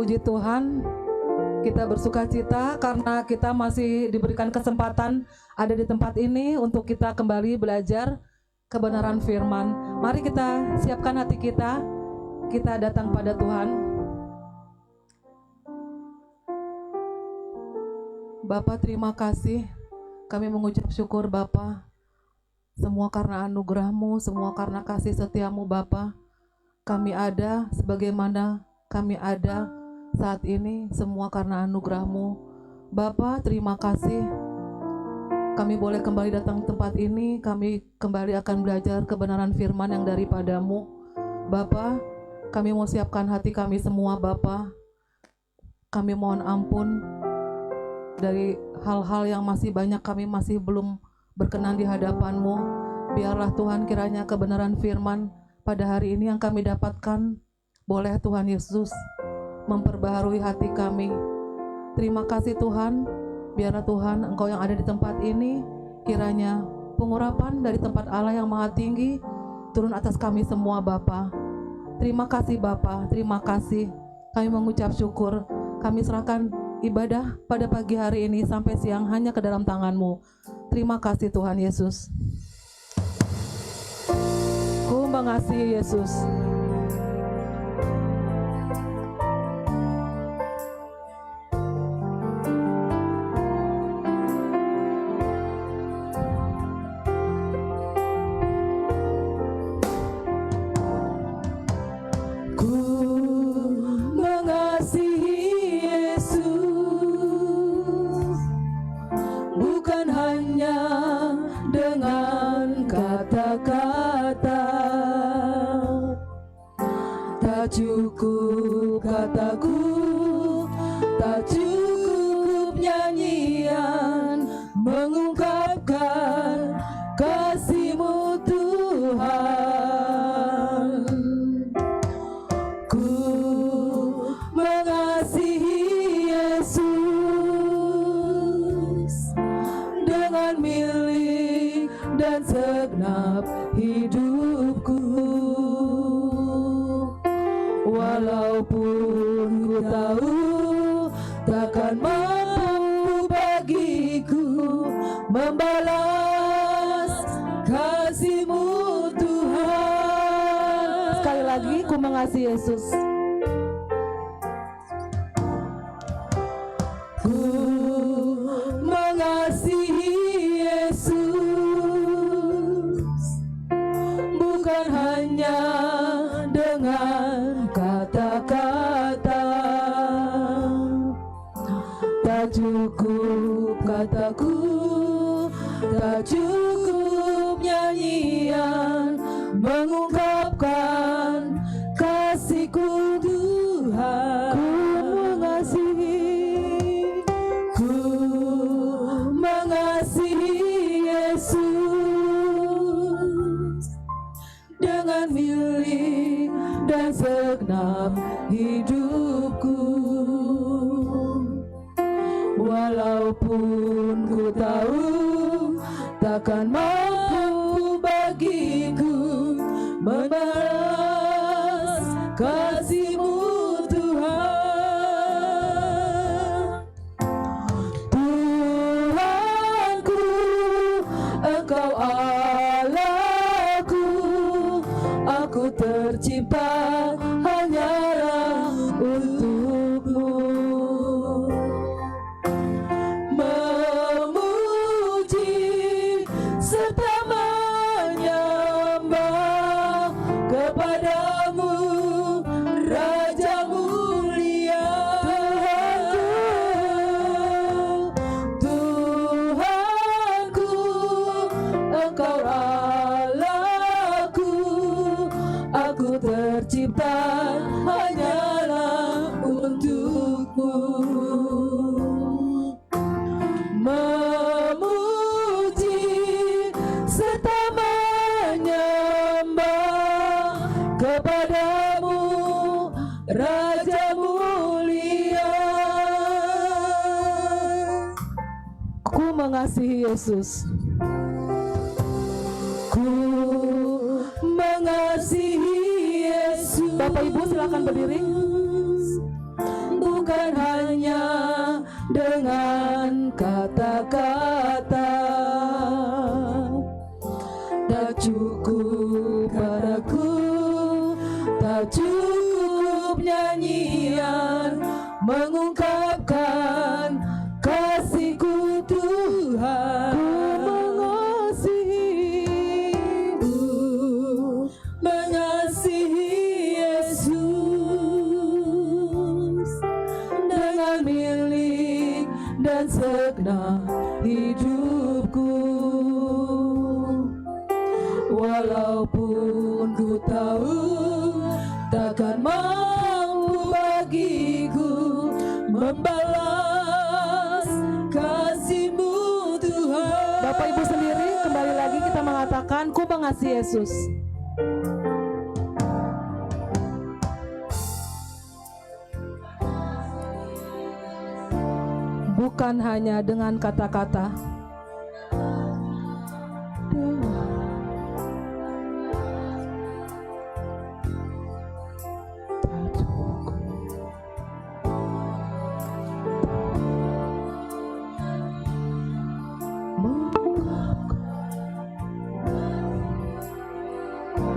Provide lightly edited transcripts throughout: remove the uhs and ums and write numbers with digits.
Puji Tuhan, kita bersuka cita karena kita masih diberikan kesempatan ada di tempat ini untuk kita kembali belajar kebenaran firman. Mari kita siapkan hati kita datang pada Tuhan. Bapa, terima kasih, kami mengucap syukur Bapa, semua karena anugerah-Mu, semua karena kasih setia-Mu Bapa. Kami ada sebagaimana kami ada saat ini, semua karena anugerah-Mu. Bapa, terima kasih. Kami boleh kembali datang ke tempat ini, kami kembali akan belajar kebenaran firman yang daripada-Mu. Bapa, kami mau siapkan hati kami semua Bapa. Kami mohon ampun dari hal-hal yang masih banyak kami masih belum berkenan di hadapan-Mu. Biarlah Tuhan kiranya kebenaran firman pada hari ini yang kami dapatkan, boleh Tuhan Yesus memperbaharui hati kami. Terima kasih Tuhan, biarlah Tuhan Engkau yang ada di tempat ini, kiranya pengurapan dari tempat Allah yang maha tinggi turun atas kami semua Bapa. Terima kasih Bapa, terima kasih. Kami mengucap syukur, kami serahkan ibadah pada pagi hari ini sampai siang hanya ke dalam tangan-Mu. Terima kasih Tuhan Yesus. Ku mengasihi Yesus. Cukup kataku, tak cukup nyanyian mengungkapkan kasih-Mu Tuhan. Ku mengasihi Yesus dengan milik dan segenap hidupku. Walaupun ku tahu takkan mampu bagiku membalas kasih-Mu Tuhan. Sekali lagi, ku mengasihi Yesus. Ku mengasihi Yesus bukan hanya dengan kata-kata, tak cukup kataku, tak cukup nyanyian mengungkapkan kasih-Ku Tuhan. Ku mengasihi Yesus dengan milik dan segenap hidupku. Walaupun ku tahu takkan mampu bagiku membalas kasih-Mu Tuhan. Tuhanku, Engkau Allahku, aku tercipta hanyalah untuk-Mu. Memuji serta menyembah kepada-Mu, Raja mulia. Tuhanku, Engkau Allahku, aku tercipta hanyalah untuk-Mu. Memuji serta menyembah kepada-Mu, Raja mulia. Ku mengasihi Yesus. Ku mengasihi Yesus. Bapak Ibu silakan berdiri. nyanyian mengungkapkan kasih-Ku Tuhan. Ku mengasihi Yesus dengan milik dan segenap hidupku. Walaupun ku tahu takkan mampu bagiku membalas kasih-Mu Tuhan. Bapak Ibu sendiri kembali lagi kita mengatakan ku mengasihi Yesus. Bukan hanya dengan kata-kata.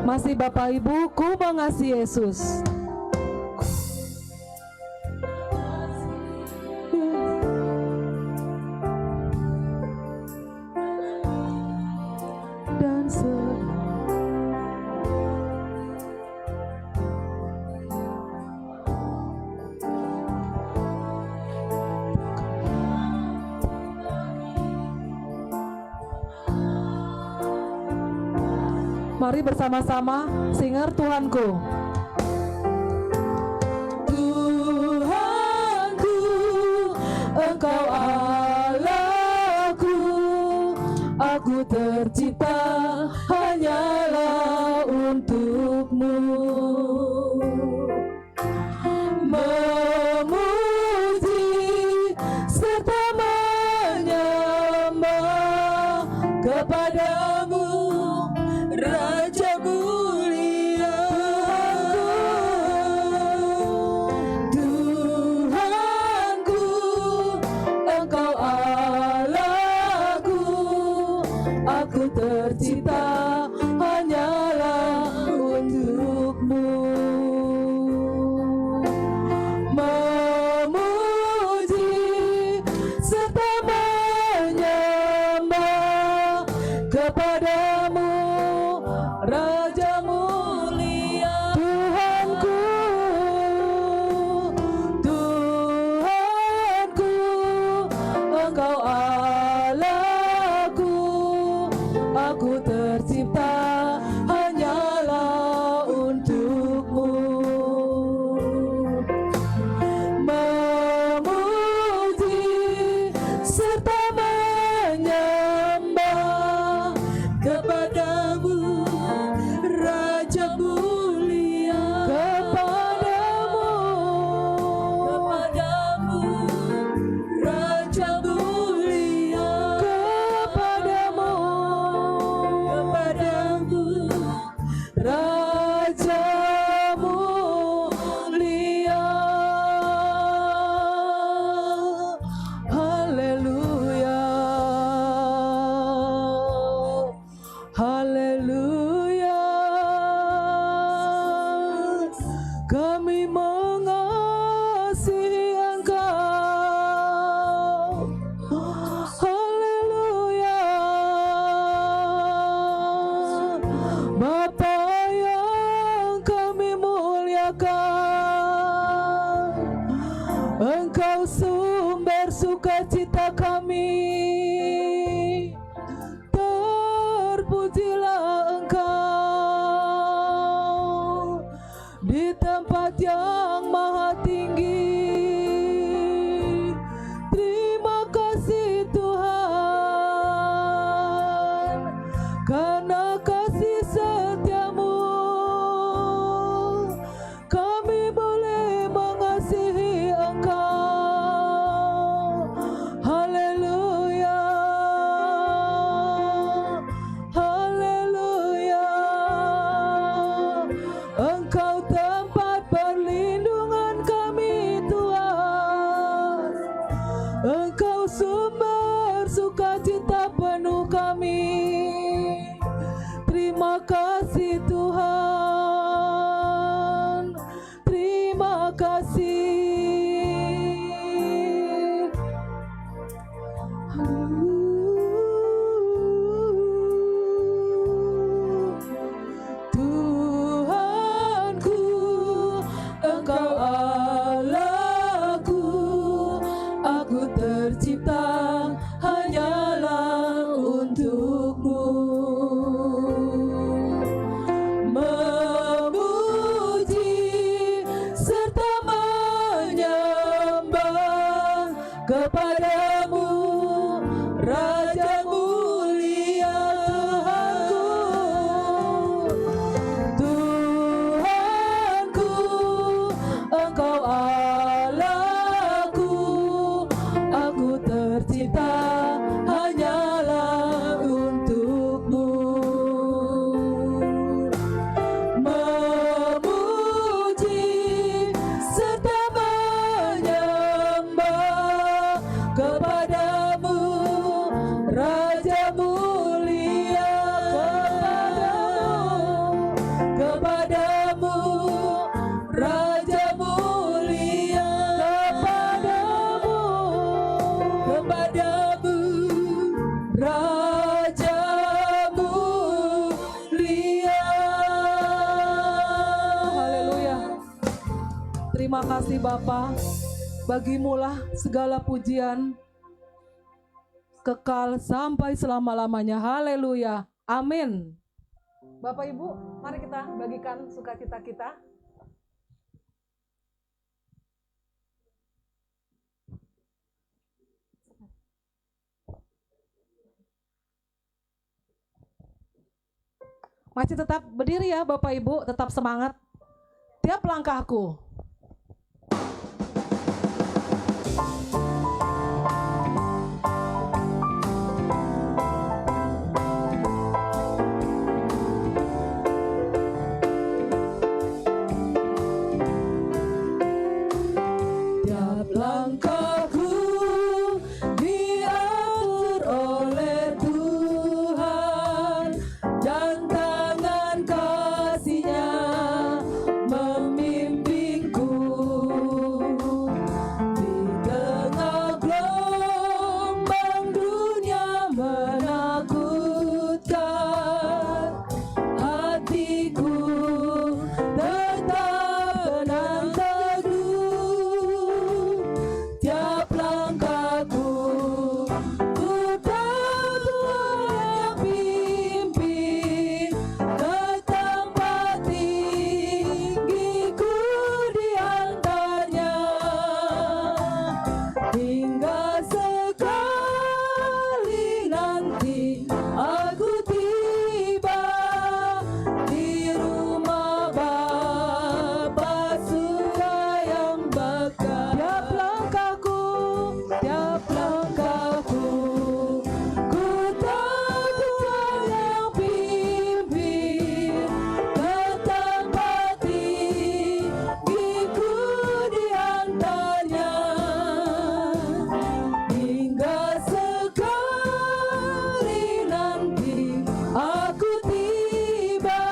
Masih Bapak Ibu, ku mengasihi Yesus. Dan mari bersama-sama singer Tuhanku. Tuhanku, Engkau Allahku, aku tercipta hanyalah untuk-Mu. Memuji serta menyembah kepada-Mu, Raja mulia. Tuhanku, Engkau Allahku, aku tercipta hanyalah untuk-Mu. Memuji serta menyembah kepada-Mu, Raja mulia. Tuhanku, Tuhanku, Engkau Allahku, aku tercipta hanyalah untuk-Mu. Memuji serta menyembah kepada-Mu, Raja mulia. Kepadamu, Raja mulia. Kepadamu, Raja mulia. Haleluya, haleluya. Kami mengasihi Engkau. Haleluya. Bapa yang kami muliakan, Engkau sumber sukacita kami. Terpujilah Engkau di tempat yang maha tinggi. Terima kasih Tuhan, karena kasih setia-Mu kami boleh mengasihi Engkau. Haleluya, haleluya. Engkau tempat perlindungan kami Tuhan, Engkau sumber sukacita penuh kami. Terima kasih Tuhan, terima kasih Terima kasih Bapa, bagimulah segala pujian kekal sampai selama-lamanya. Haleluya, amin. Bapak Ibu, mari kita bagikan sukacita kita. Masih tetap berdiri ya Bapak Ibu, tetap semangat. Tiap langkahku. Tiap langkahku diatur oleh Tuhan, dan tangan kasih-Nya membimbingku. Di tengah gelombang dunia menakutkan, hatiku tetap tenang teduh. Tiap langkahku ku tahu Yang pimpin ke tempat tinggiku diantarnya, hingga sekali nanti aku tiba di rumah Bapa surga yang bakal. Tiap langkahku, ku tahu Tuhan yang pimpin ke tempat tinggiku diantarnya, hingga sekali nanti aku tiba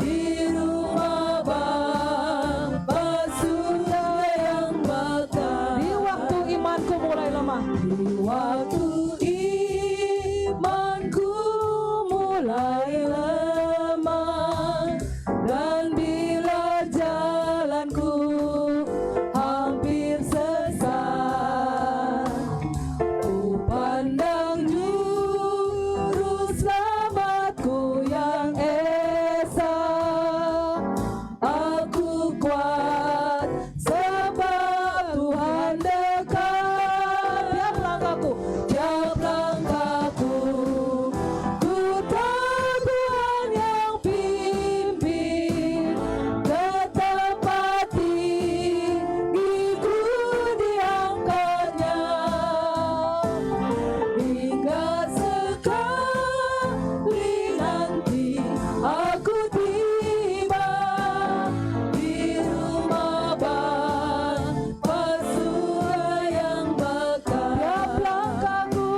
di rumah Bapa surga yang bakal. Di waktu imanku mulai lemah, Di waktu imanku mulai lemah, dan bila jalanku hampir sesat, ku pandang juru selamatku yang esa. Aku kuat sebab Tuhan dekat. tiap langkahku. Ku tahu Tuhan yang pimpin ke tempat tinggiku diangkatnya, hingga sekali nanti aku tiba di rumah Bapa surga yang bakal. Tiap langkahku,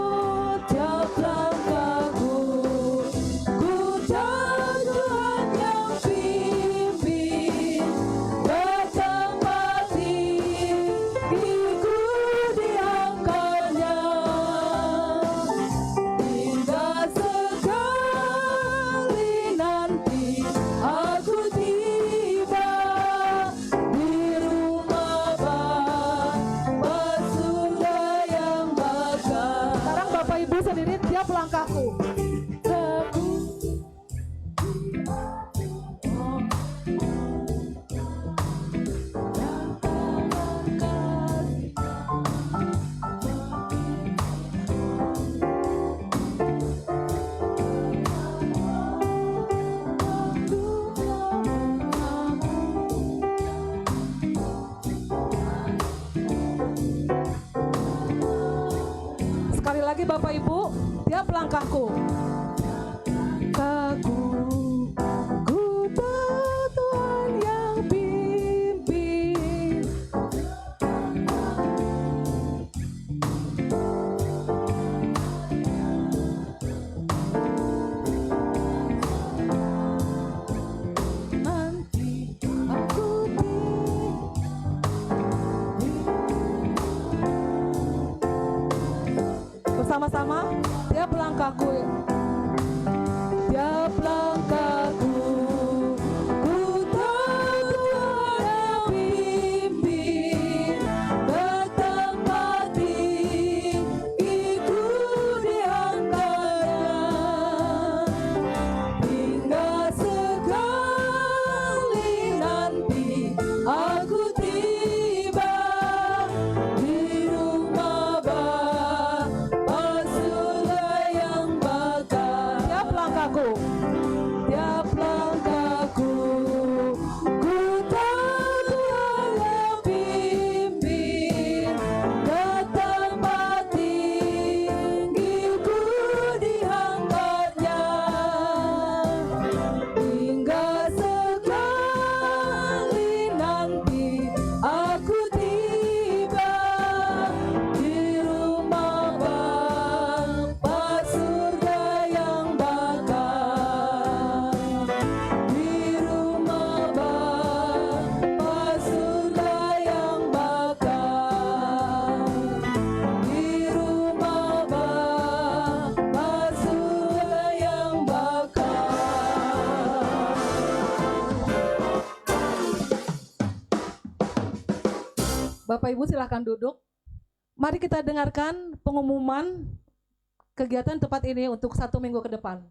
ku tahu Tuhan yang pimpin ke tempat tinggiku diangkatnya, hingga sekali nanti aku tiba di rumah Bapa surga yang bakal. Sekarang Bapak Ibu sendiri, tiap langkahku. Sekali lagi Bapak Ibu, tiap langkahku. Ku tahu Tuhan yang pimpin. Nanti aku Bersama-sama, tiap langkahku. Bapak Ibu silahkan duduk. Mari kita dengarkan pengumuman kegiatan tempat ini untuk 1 minggu ke depan.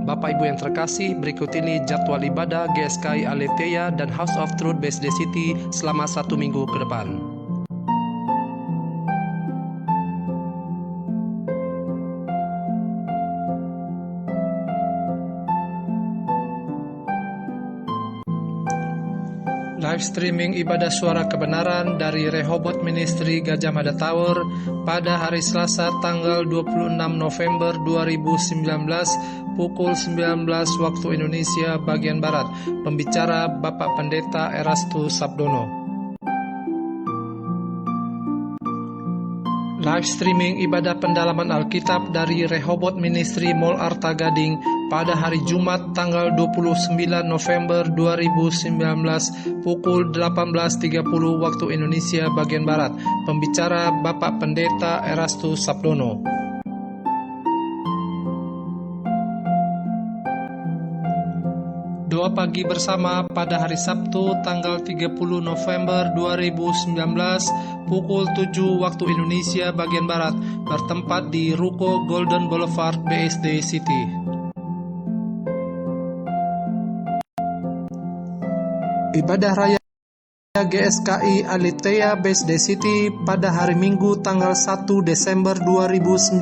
Bapak Ibu yang terkasih, berikut ini jadwal ibadah GSKI Aletheia dan House of Truth BSD City selama 1 minggu ke depan. Live streaming ibadah suara kebenaran dari Rehoboth Ministry Gajah Mada Tower pada hari Selasa tanggal 26 November 2019 pukul 19 waktu Indonesia bagian Barat. Pembicara Bapak Pendeta Erastus Sabdono. Live streaming ibadah pendalaman Alkitab dari Rehoboth Ministry Mall Arta Gading pada hari Jumat tanggal 29 November 2019 pukul 18.30 waktu Indonesia bagian Barat. Pembicara Bapak Pendeta Erastus Sabdono. Doa pagi bersama pada hari Sabtu tanggal 30 November 2019 pukul 7 waktu Indonesia bagian Barat bertempat di Ruko Golden Boulevard BSD City. Ibadah Raya GSKI Aletheia BSD City pada hari Minggu tanggal 1 Desember 2019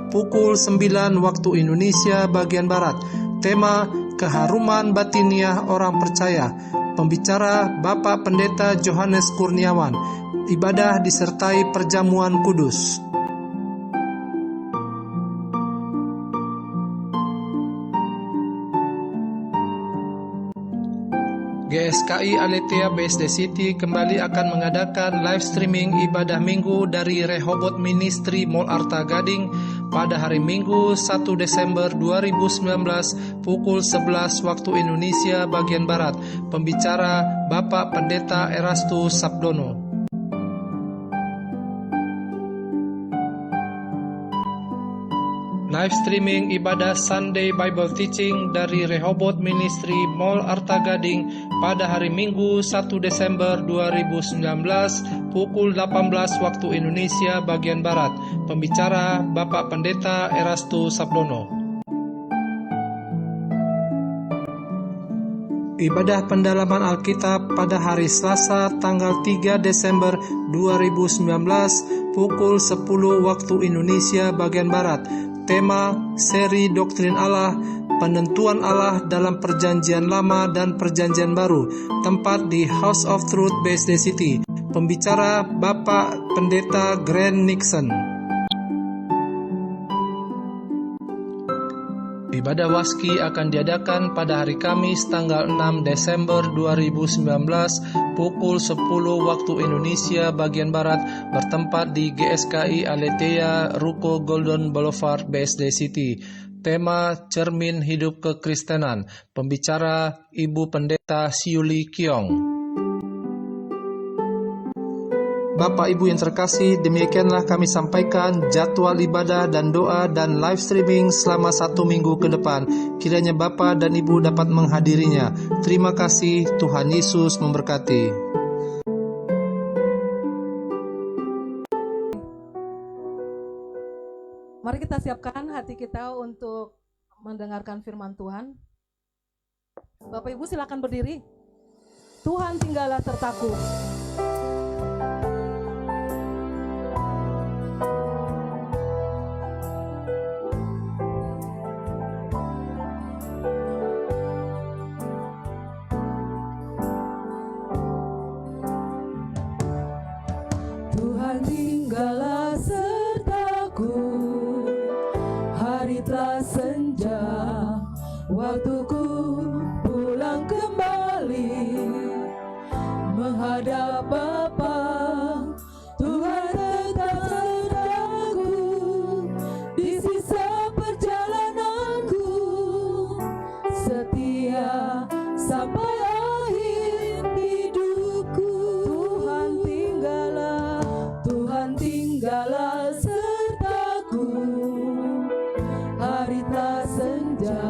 pukul 9 waktu Indonesia bagian Barat. Tema Keharuman Batiniah Orang Percaya. Pembicara Bapak Pendeta Johannes Kurniawan. Ibadah disertai perjamuan kudus. GSKI Aletheia BSD City kembali akan mengadakan live streaming ibadah minggu dari Rehoboth Ministry Mall Arta Gading pada hari Minggu 1 Desember 2019 pukul 11 waktu Indonesia bagian Barat. Pembicara Bapak Pendeta Erastus Sabdono. Live streaming ibadah Sunday Bible Teaching dari Rehoboth Ministry Mall Arta Gading pada hari Minggu 1 Desember 2019 pukul 18 waktu Indonesia bagian Barat. Pembicara Bapak Pendeta Erastus Sabdono. Ibadah pendalaman Alkitab pada hari Selasa tanggal 3 Desember 2019 pukul 10 waktu Indonesia bagian Barat. Tema seri Doktrin Allah, penentuan Allah dalam Perjanjian Lama dan Perjanjian Baru. Tempat di House of Truth BSD City. Pembicara Bapak Pendeta Grant Nixon. Ibadah Waski akan diadakan pada hari Kamis tanggal 6 Desember 2019 pukul 10 waktu Indonesia bagian Barat bertempat di GSKI Aletheia Ruko Golden Boulevard BSD City. Tema Cermin Hidup Kekristenan. Pembicara Ibu Pendeta Siuli Kiong. Bapak Ibu yang terkasih, demikianlah kami sampaikan jadwal ibadah dan doa dan live streaming selama 1 minggu ke depan. Kiranya Bapak dan Ibu dapat menghadirinya. Terima kasih, Tuhan Yesus memberkati. Mari kita siapkan hati kita untuk mendengarkan firman Tuhan. Bapak Ibu silakan berdiri. Tuhan tinggallah sertaku. Tuhan tinggallah sertaku, hari telah senja, waktuku pulang kembali menghadap Bapa. Tuhan tetap sertaku di sisa perjalananku. tinggallah sertaku. Hari telah senja,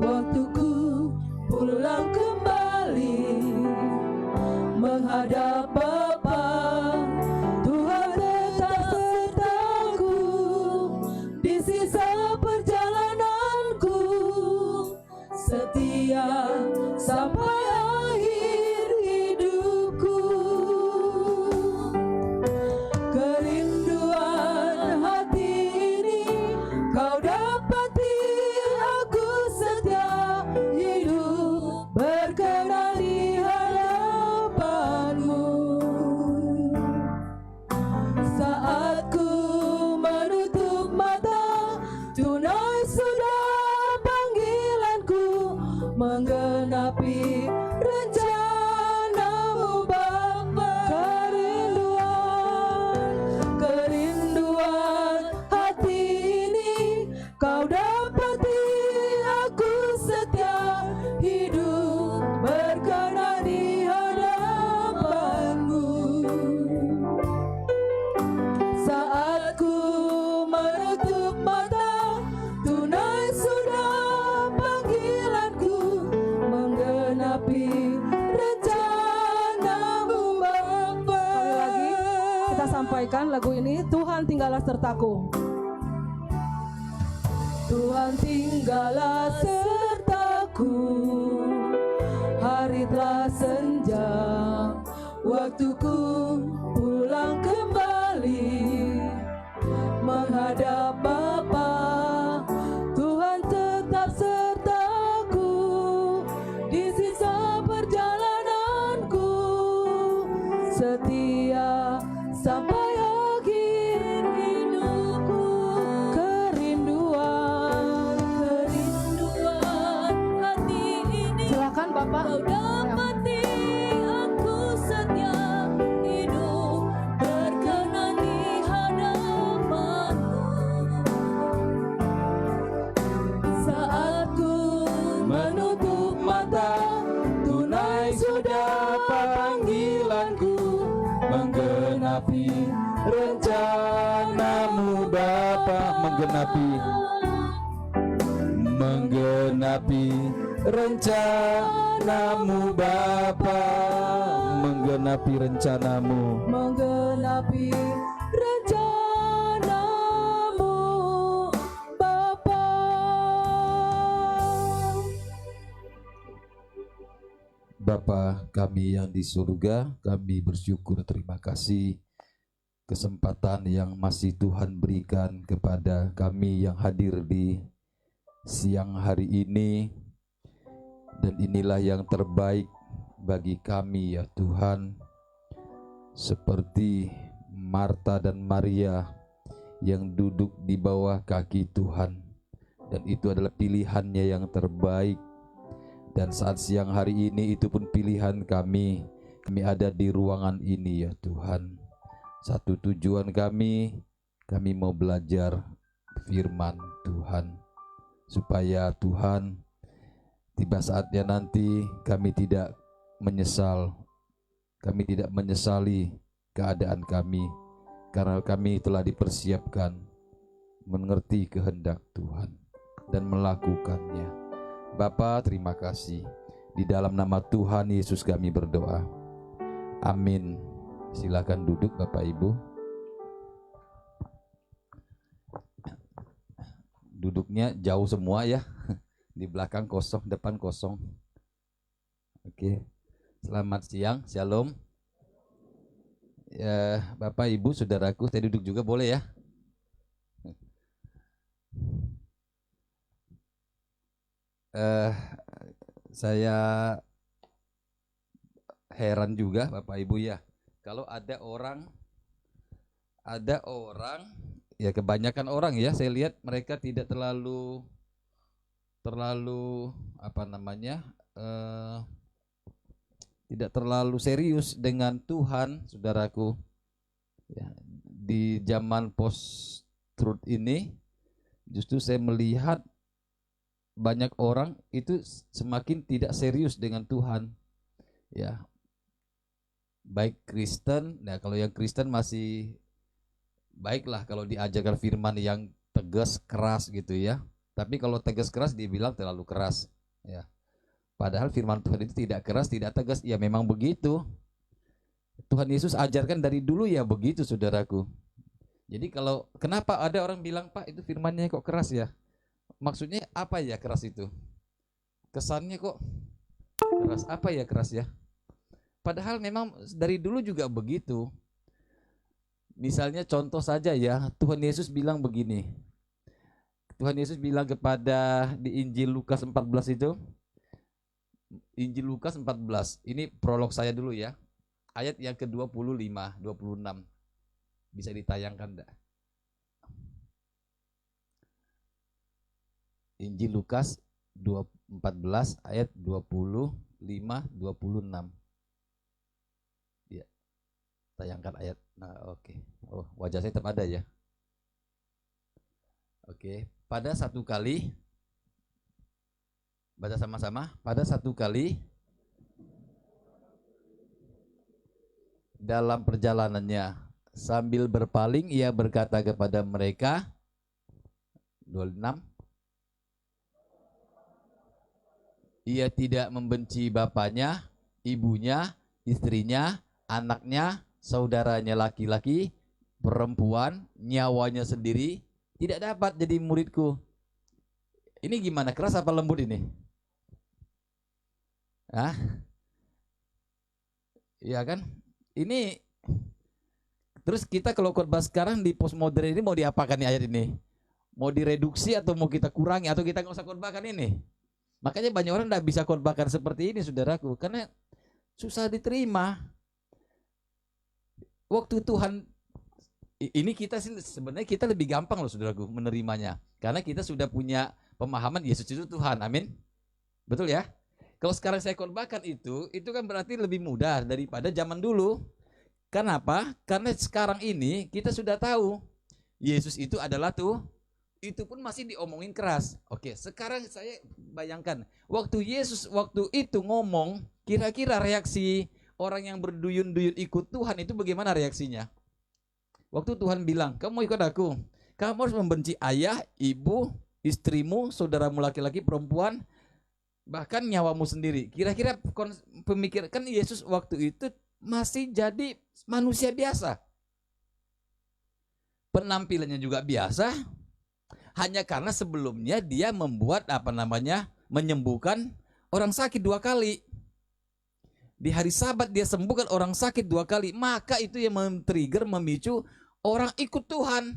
waktuku pulang kembali menghadap Bapa. Tuhan tetap sertaku di sisa perjalananku, setia sampai akhir hidupku. Kerinduan hati ini kau dapati, aku setia hidup berkenan di hadapanmu. Saat ku menutup mata, tunai sudah panggilanku, menggenapi rencanamu Bapa. Kerinduan hati ini kau dapati, aku setia hidup berkenan di hadapanmu. Saat ku menutup mata, tunai sudah panggilanku, menggenapi rencanamu Bapa. Sekali lagi kita sampaikan lagu ini, Tuhan tinggallah sertaku. Tuhan tinggallah sertaku, hari telah senja, waktuku pulang kembali menghadap Bapa. Tuhan tetap sertaku di sisa perjalananku, setia sampai akhir hidupku. Kerinduan hati ini Silakan Bapak. kau dapati, aku setia hidup berkenan di hadapanmu. Saat ku menutup mata, tunai sudah panggilanku, menggenapi rencanamu Bapa, menggenapi rencanamu Bapa, menggenapi rencanamu. menggenapi rencanamu Bapa. Bapa kami yang di surga, kami bersyukur, terima kasih kesempatan yang masih Tuhan berikan kepada kami yang hadir di siang hari ini. Dan inilah yang terbaik bagi kami ya Tuhan, seperti Marta dan Maria yang duduk di bawah kaki Tuhan, dan itu adalah pilihannya yang terbaik. Dan saat siang hari ini itu pun pilihan kami ada di ruangan ini ya Tuhan. Satu tujuan kami mau belajar firman Tuhan, supaya Tuhan tiba saatnya nanti kami tidak menyesali keadaan kami, karena kami telah dipersiapkan mengerti kehendak Tuhan dan melakukannya. Bapa, terima kasih. Di dalam nama Tuhan Yesus kami berdoa. Amin. Silakan duduk Bapak Ibu. Duduknya jauh semua ya. Di belakang kosong, depan kosong. Oke. Selamat siang, shalom. Ya, Bapak Ibu, saudaraku, saya duduk juga boleh ya? Saya heran juga Bapak Ibu ya, kalau ada orang ya, kebanyakan orang ya, saya lihat mereka tidak terlalu tidak terlalu serius dengan Tuhan, saudaraku. Ya, di zaman post truth ini justru saya melihat banyak orang itu semakin tidak serius dengan Tuhan. Ya. Baik Kristen, nah kalau yang Kristen masih baiklah kalau diajarkan firman yang tegas keras gitu ya. Tapi kalau tegas keras dibilang terlalu keras ya. Padahal firman Tuhan itu tidak keras, tidak tegas, ya memang begitu. Tuhan Yesus ajarkan dari dulu ya begitu, saudaraku. Jadi kalau kenapa ada orang bilang, Pak itu firmannya kok keras ya? Maksudnya apa ya keras itu? Kesannya kok keras, apa ya keras ya? Padahal memang dari dulu juga begitu. Misalnya contoh saja ya, Tuhan Yesus bilang begini. Tuhan Yesus bilang kepada di Injil Lukas 14 itu, Injil Lukas 14. Ini prolog saya dulu ya. Ayat yang ke-25, 26. Bisa ditayangkan enggak? Injil Lukas 14 ayat 25, 26. Ya, tayangkan ayat. Nah, oke. Oh, wajah saya tetap ada ya. Oke, pada satu kali, baca sama-sama. Pada satu kali dalam perjalanannya sambil berpaling ia berkata kepada mereka, 26, ia tidak membenci bapaknya, ibunya, istrinya, anaknya, saudaranya laki-laki, perempuan, nyawanya sendiri, tidak dapat jadi muridku. Ini gimana, keras apa lembut ini? Hah? Iya kan? Ini terus kita kalau khotbah sekarang di postmodern ini mau diapakan nih ayat ini? Mau direduksi atau mau kita kurangi atau kita nggak usah khotbahkan ini? Makanya banyak orang nggak bisa khotbahkan seperti ini, saudaraku, karena susah diterima. Waktu Tuhan ini kita sih sebenarnya kita lebih gampang loh, saudaraku, menerimanya, karena kita sudah punya pemahaman Yesus itu Tuhan, amin, betul ya? Kalau sekarang saya khotbahkan itu kan berarti lebih mudah daripada zaman dulu. Kenapa? Karena sekarang ini kita sudah tahu Yesus itu adalah tuh, itu pun masih diomongin keras. Oke, sekarang saya bayangkan waktu Yesus waktu itu ngomong, kira-kira reaksi orang yang berduyun-duyun ikut Tuhan itu bagaimana reaksinya? Waktu Tuhan bilang, kamu ikut aku, kamu harus membenci ayah, ibu, istrimu, saudaramu laki-laki, perempuan, bahkan nyawamu sendiri. Kira-kira pemikir kan Yesus waktu itu masih jadi manusia biasa, penampilannya juga biasa, hanya karena sebelumnya dia membuat menyembuhkan orang sakit 2 kali. Di hari Sabat dia sembuhkan orang sakit 2 kali, maka itu yang men-trigger, memicu orang ikut Tuhan.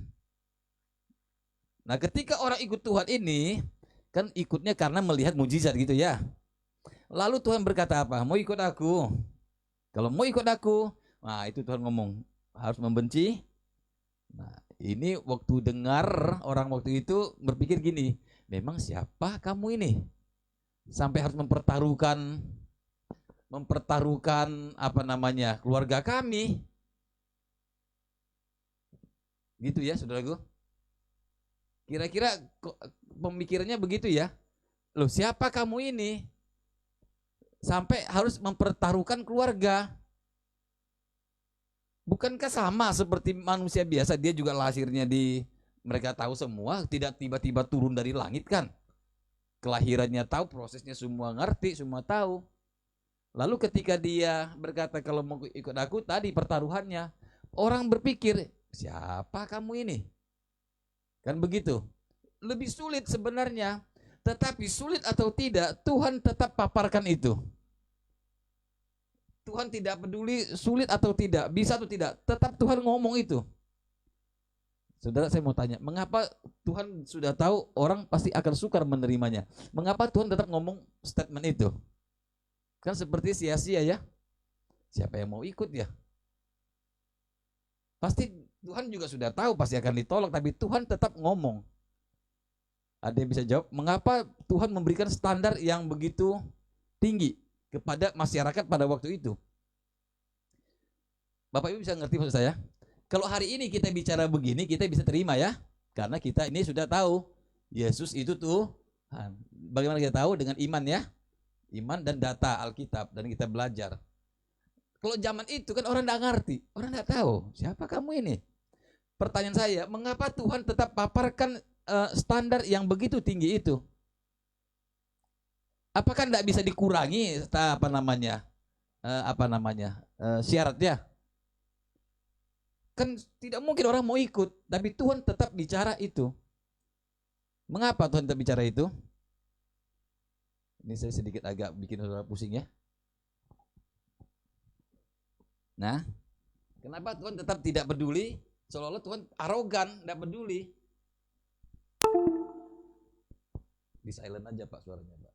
Nah, ketika orang ikut Tuhan ini kan ikutnya karena melihat mujizat gitu ya. Lalu Tuhan berkata apa? Mau ikut aku? Kalau mau ikut aku, nah itu Tuhan ngomong harus membenci. Nah, ini waktu dengar orang waktu itu berpikir gini, memang siapa kamu ini? Sampai harus mempertaruhkan keluarga kami. Gitu ya, saudaraku. Kira-kira pemikirannya begitu ya. Loh, siapa kamu ini? Sampai harus mempertaruhkan keluarga. Bukankah sama seperti manusia biasa, dia juga lahirnya mereka tahu semua, tidak tiba-tiba turun dari langit kan? Kelahirannya tahu, prosesnya semua ngerti, semua tahu. Lalu ketika dia berkata kalau mau ikut aku, tadi pertaruhannya, orang berpikir, siapa kamu ini? Kan begitu. Lebih sulit sebenarnya, tetapi sulit atau tidak, Tuhan tetap paparkan itu. Tuhan tidak peduli sulit atau tidak, bisa atau tidak, tetap Tuhan ngomong itu. Saudara, saya mau tanya, mengapa Tuhan sudah tahu orang pasti akan sukar menerimanya? Mengapa Tuhan tetap ngomong statement itu? Kan seperti sia-sia ya. Siapa yang mau ikut ya? Pasti Tuhan juga sudah tahu pasti akan ditolak, tapi Tuhan tetap ngomong. Ada yang bisa jawab, mengapa Tuhan memberikan standar yang begitu tinggi kepada masyarakat pada waktu itu? Bapak Ibu bisa ngerti maksud saya? Kalau hari ini kita bicara begini, kita bisa terima ya, karena kita ini sudah tahu Yesus itu Tuhan. Bagaimana kita tahu? Dengan iman ya, iman dan data Alkitab, dan kita belajar. Kalau zaman itu kan orang tidak ngerti, orang tidak tahu siapa kamu ini. pertanyaan saya, mengapa Tuhan tetap paparkan standar yang begitu tinggi itu? Apakah tidak bisa dikurangi syaratnya? Kan tidak mungkin orang mau ikut, tapi Tuhan tetap bicara itu. Mengapa Tuhan tetap bicara itu? Ini saya sedikit agak bikin saudara pusing ya. Nah, kenapa Tuhan tetap tidak peduli? Seolah-olah Tuhan arogan, tidak peduli. Di silent aja Pak suaranya Pak.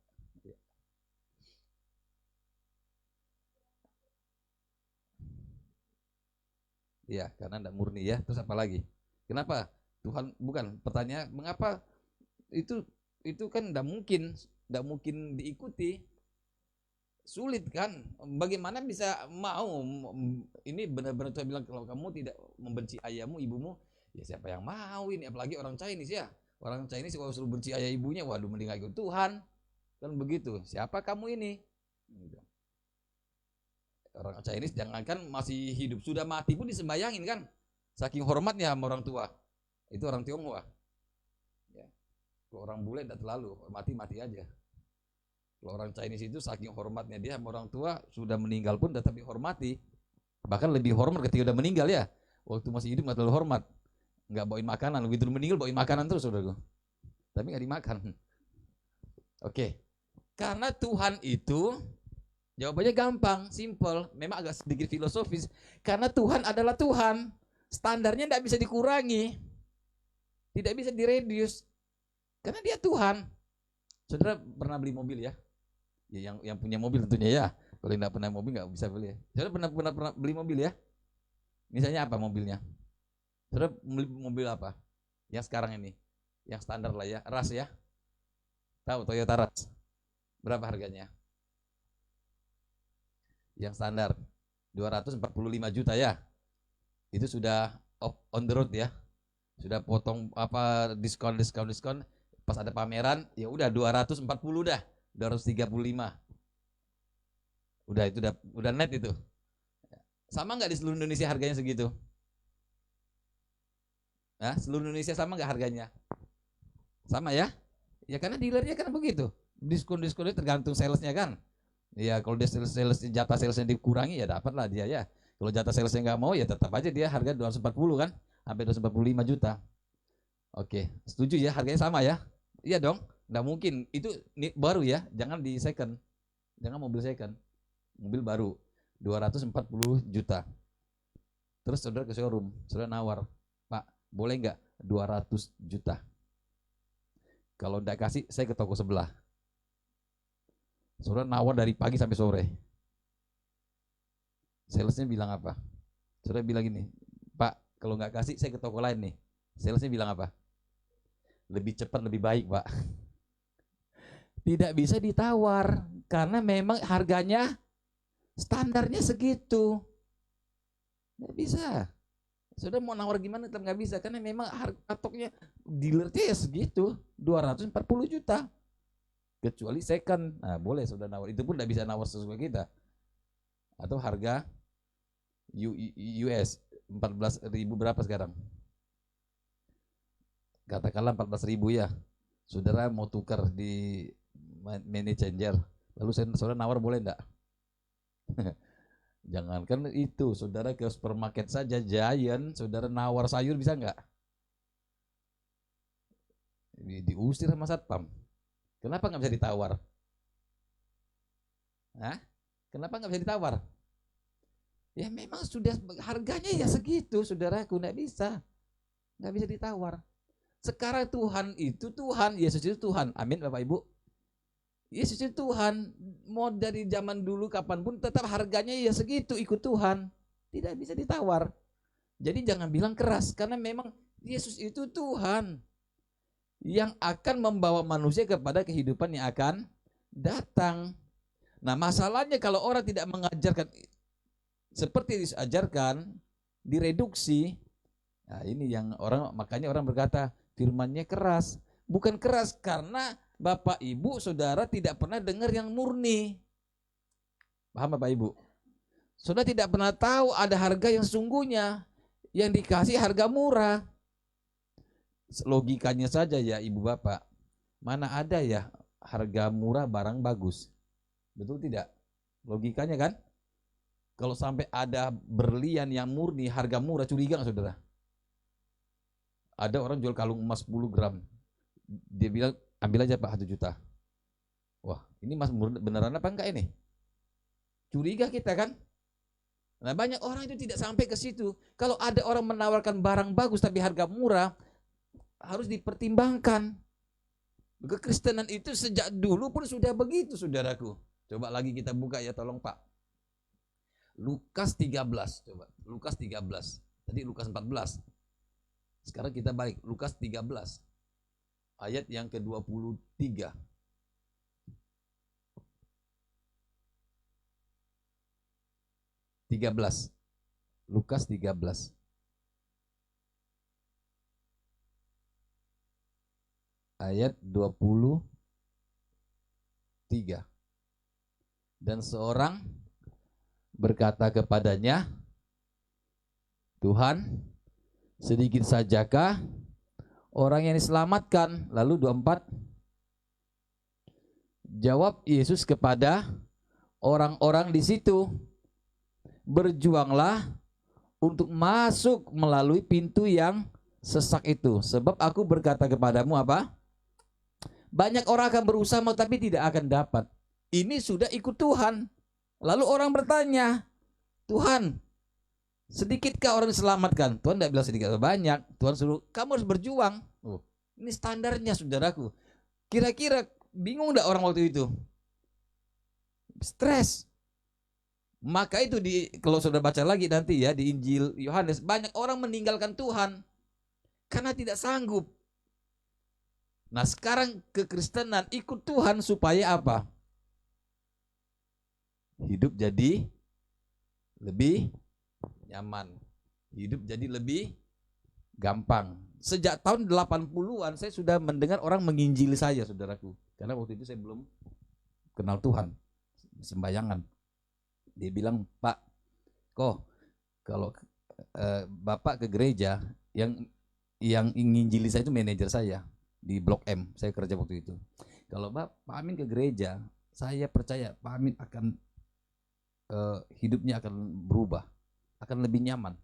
Ya, karena tidak murni ya. Terus apa lagi? Kenapa Tuhan bukan pertanyaan mengapa itu kan tidak mungkin diikuti. Sulit kan? Bagaimana bisa mau? Ini benar-benar Tuhan bilang kalau kamu tidak membenci ayahmu, ibumu, ya siapa yang mau ini? Apalagi orang Chinese ya. Orang Chinese kalau suruh benci ayah ibunya, waduh mending ikut Tuhan. Kan begitu. Siapa kamu ini? Orang Chinese jangankan masih hidup, sudah mati pun disembayangin kan. Saking hormatnya sama orang tua. Itu orang Tionghoa. Ya. Kalau orang bule tidak terlalu, mati aja. Kalau orang Chinese itu saking hormatnya dia sama orang tua, sudah meninggal pun tetap dihormati. Bahkan lebih hormat ketika udah meninggal ya. Waktu masih hidup nggak terlalu hormat. Nggak bawain makanan, begitu meninggal bawain makanan terus saudaraku. Tapi nggak dimakan. Oke. Karena Tuhan itu jawabannya gampang, simple, memang agak sedikit filosofis. Karena Tuhan adalah Tuhan, standarnya tidak bisa dikurangi, tidak bisa direduce, karena Dia Tuhan. Saudara pernah beli mobil ya? Ya yang punya mobil tentunya ya. Kalau tidak pernah mobil nggak bisa beli. Ya. Saudara pernah beli mobil ya? Misalnya apa mobilnya? Saudara beli mobil apa? Yang sekarang ini, yang standar lah ya, RAS ya. Tahu Toyota RAS? Berapa harganya? Yang standar 245 juta ya. Itu sudah on the road ya. Sudah potong apa diskon. Pas ada pameran ya udah 240 dah. 235. Udah itu udah net itu. Sama nggak di seluruh Indonesia harganya segitu? Nah, seluruh Indonesia sama nggak harganya? Sama ya? Ya karena dealernya kan begitu. Diskon-diskonnya tergantung salesnya kan. Ya kalau dia jatah salesnya dikurangi ya dapatlah dia ya. Kalau jatah salesnya nggak mau ya tetap aja dia harga 240 kan, sampai 245 juta. Oke, setuju ya harganya sama ya? Iya dong, nggak mungkin itu baru ya, jangan di second, jangan mobil second, mobil baru 240 juta. Terus saudara ke showroom, saudara nawar, Pak boleh nggak 200 juta? Kalau nggak kasih saya ke toko sebelah. Saudara nawar dari pagi sampai sore. Salesnya bilang apa? Saudara bilang gini, Pak kalau nggak kasih saya ke toko lain nih. Salesnya bilang apa? Lebih cepat lebih baik Pak. Tidak bisa ditawar karena memang harganya standarnya segitu. Nggak bisa. Saudara mau nawar gimana tetap nggak bisa karena memang harga patoknya dealernya ya segitu, 240 juta. Kecuali second, nah boleh sudah nawar, itu pun tidak bisa nawar sesuai kita. Atau harga US 14.000 berapa sekarang? Katakanlah 14.000 ya. Saudara mau tukar di money changer, lalu saudara nawar boleh enggak? Jangankan itu, saudara ke supermarket saja Giant, saudara nawar sayur bisa enggak? Diusir sama satpam. Kenapa nggak bisa ditawar? Hah? Kenapa nggak bisa ditawar? Ya memang sudah harganya ya segitu, saudaraku, nggak bisa ditawar. Sekarang Tuhan itu Tuhan, Yesus itu Tuhan. Amin Bapak Ibu. Yesus itu Tuhan. Mau dari zaman dulu kapanpun tetap harganya ya segitu, ikut Tuhan. Tidak bisa ditawar. Jadi jangan bilang keras karena memang Yesus itu Tuhan yang akan membawa manusia kepada kehidupan yang akan datang. Nah masalahnya kalau orang tidak mengajarkan seperti diajarkan, direduksi, nah ini yang makanya orang berkata firman-Nya keras. Bukan keras karena Bapak Ibu Saudara tidak pernah dengar yang murni. Paham Bapak Ibu? Saudara tidak pernah tahu ada harga yang sesungguhnya. yang dikasih harga murah. Logikanya saja ya ibu bapak, mana ada ya harga murah barang bagus, betul tidak? Logikanya kan, kalau sampai ada berlian yang murni harga murah, curiga nggak saudara? Ada orang jual kalung emas 10 gram, dia bilang ambil aja Pak 1 juta. Wah, ini emas beneran apa enggak ini? Curiga kita kan? Nah, banyak orang itu tidak sampai ke situ. Kalau ada orang menawarkan barang bagus tapi harga murah, harus dipertimbangkan. Kekristenan itu sejak dulu pun sudah begitu, saudaraku. Coba lagi kita buka ya, tolong Pak. Lukas 13, coba. Lukas 13. Tadi Lukas 14. Sekarang kita balik Lukas 13. Ayat yang ke-23. Lukas 13. Ayat 23. Dan seorang berkata kepadanya, Tuhan, sedikit sajakah orang yang diselamatkan? Lalu 24. Jawab Yesus kepada orang-orang di situ, berjuanglah untuk masuk melalui pintu yang sesak itu, sebab aku berkata kepadamu apa? Banyak orang akan berusaha tapi tidak akan dapat. Ini sudah ikut Tuhan. Lalu orang bertanya, Tuhan, sedikitkah orang diselamatkan? Tuhan tidak bilang sedikit atau banyak. Tuhan suruh kamu harus berjuang. Oh, ini standarnya saudaraku. Kira-kira bingung enggak orang waktu itu? Stres. Maka itu kalau saudara baca lagi nanti ya di Injil Yohanes, banyak orang meninggalkan Tuhan karena tidak sanggup. Nah, sekarang kekristenan ikut Tuhan supaya apa? Hidup jadi lebih nyaman. Hidup jadi lebih gampang. Sejak tahun 80-an saya sudah mendengar orang menginjili saya, saudaraku. Karena waktu itu saya belum kenal Tuhan. Sembayangan. Dia bilang, Pak, kok kalau Bapak ke gereja, yang nginjili saya itu manajer saya di Blok M. Saya kerja waktu itu. Kalau Pak Amin ke gereja, saya percaya Pak Amin akan hidupnya akan berubah, akan lebih nyaman.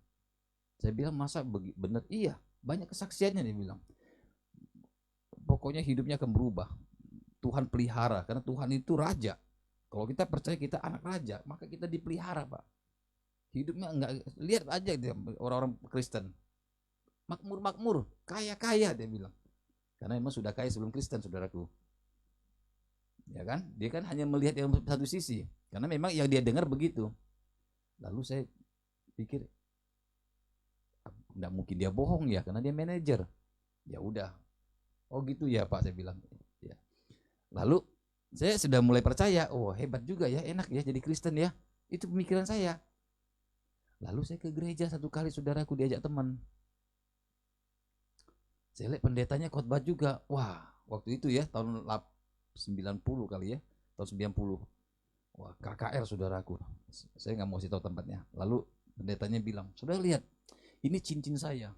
Saya bilang, masa benar? Iya, banyak kesaksiannya. Dia bilang, pokoknya hidupnya akan berubah. Tuhan pelihara, karena Tuhan itu raja. Kalau kita percaya kita anak raja, maka kita dipelihara, Pak. Hidupnya enggak, lihat aja dia orang-orang Kristen, makmur, kaya-kaya, dia bilang. Karena memang sudah kaya sebelum Kristen, saudaraku. Ya kan? Dia kan hanya melihat yang satu sisi, karena memang yang dia dengar begitu. Lalu saya pikir, enggak mungkin dia bohong ya, karena dia manajer. Ya udah. Oh gitu ya, Pak, saya bilang. Ya. Lalu saya sudah mulai percaya, oh hebat juga ya, enak ya jadi Kristen ya. Itu pemikiran saya. Lalu saya ke gereja satu kali, saudaraku, diajak teman. Saya lihat pendetanya khotbah juga. Wah, waktu itu ya tahun 90 kali ya, tahun 90. Wah, KKR, saudaraku. Saya nggak mau kasih tahu tempatnya. Lalu pendetanya bilang, saudara lihat, ini cincin saya.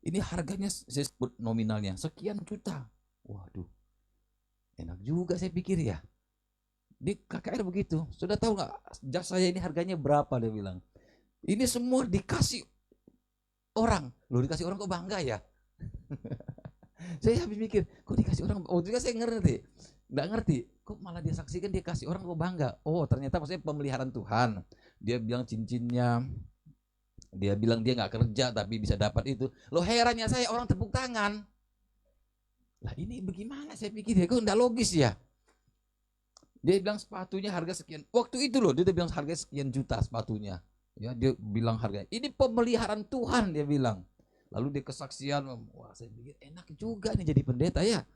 Ini harganya, saya sebut nominalnya, sekian juta. Waduh, enak juga saya pikir ya. Di KKR begitu. Sudah tahu nggak jas saya ini harganya berapa? Dia bilang. Ini semua dikasih orang. Loh, dikasih orang kok bangga ya? Saya habis mikir, kok dikasih orang? Oh, juga saya nggak ngerti. Kok malah dia saksikan dia kasih orang kok bangga? Oh, ternyata maksudnya pemeliharaan Tuhan. Dia bilang cincinnya, dia bilang dia nggak kerja tapi bisa dapat itu. Loh, herannya saya orang tepuk tangan. Lah ini bagaimana? Saya pikir ya, kok nggak logis ya? Dia bilang sepatunya harga sekian. Waktu itu loh dia bilang harga sekian juta sepatunya. Ya, dia bilang harganya. Ini pemeliharaan Tuhan, dia bilang. Lalu dia kesaksian, wah saya pikir enak juga nih jadi pendeta ya.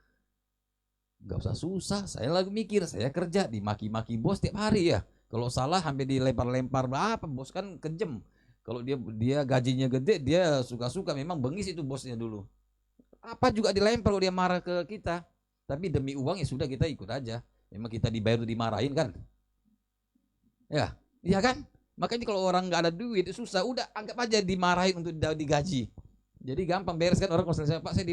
Gak usah susah, saya lagi mikir, saya kerja dimaki-maki bos tiap hari ya. Kalau salah hampir dilempar-lempar, apa bos kan kejem. Kalau dia gajinya gede, dia suka-suka, memang bengis itu bosnya dulu. Apa juga dilempar kalau dia marah ke kita. Tapi demi uang ya sudah kita ikut aja. Memang kita dibayar dimarahin kan. Ya, iya kan? Makanya kalau orang nggak ada duit susah, udah anggap aja dimarahin untuk digaji. Jadi gampang beres kan orang kalau saya, Pak saya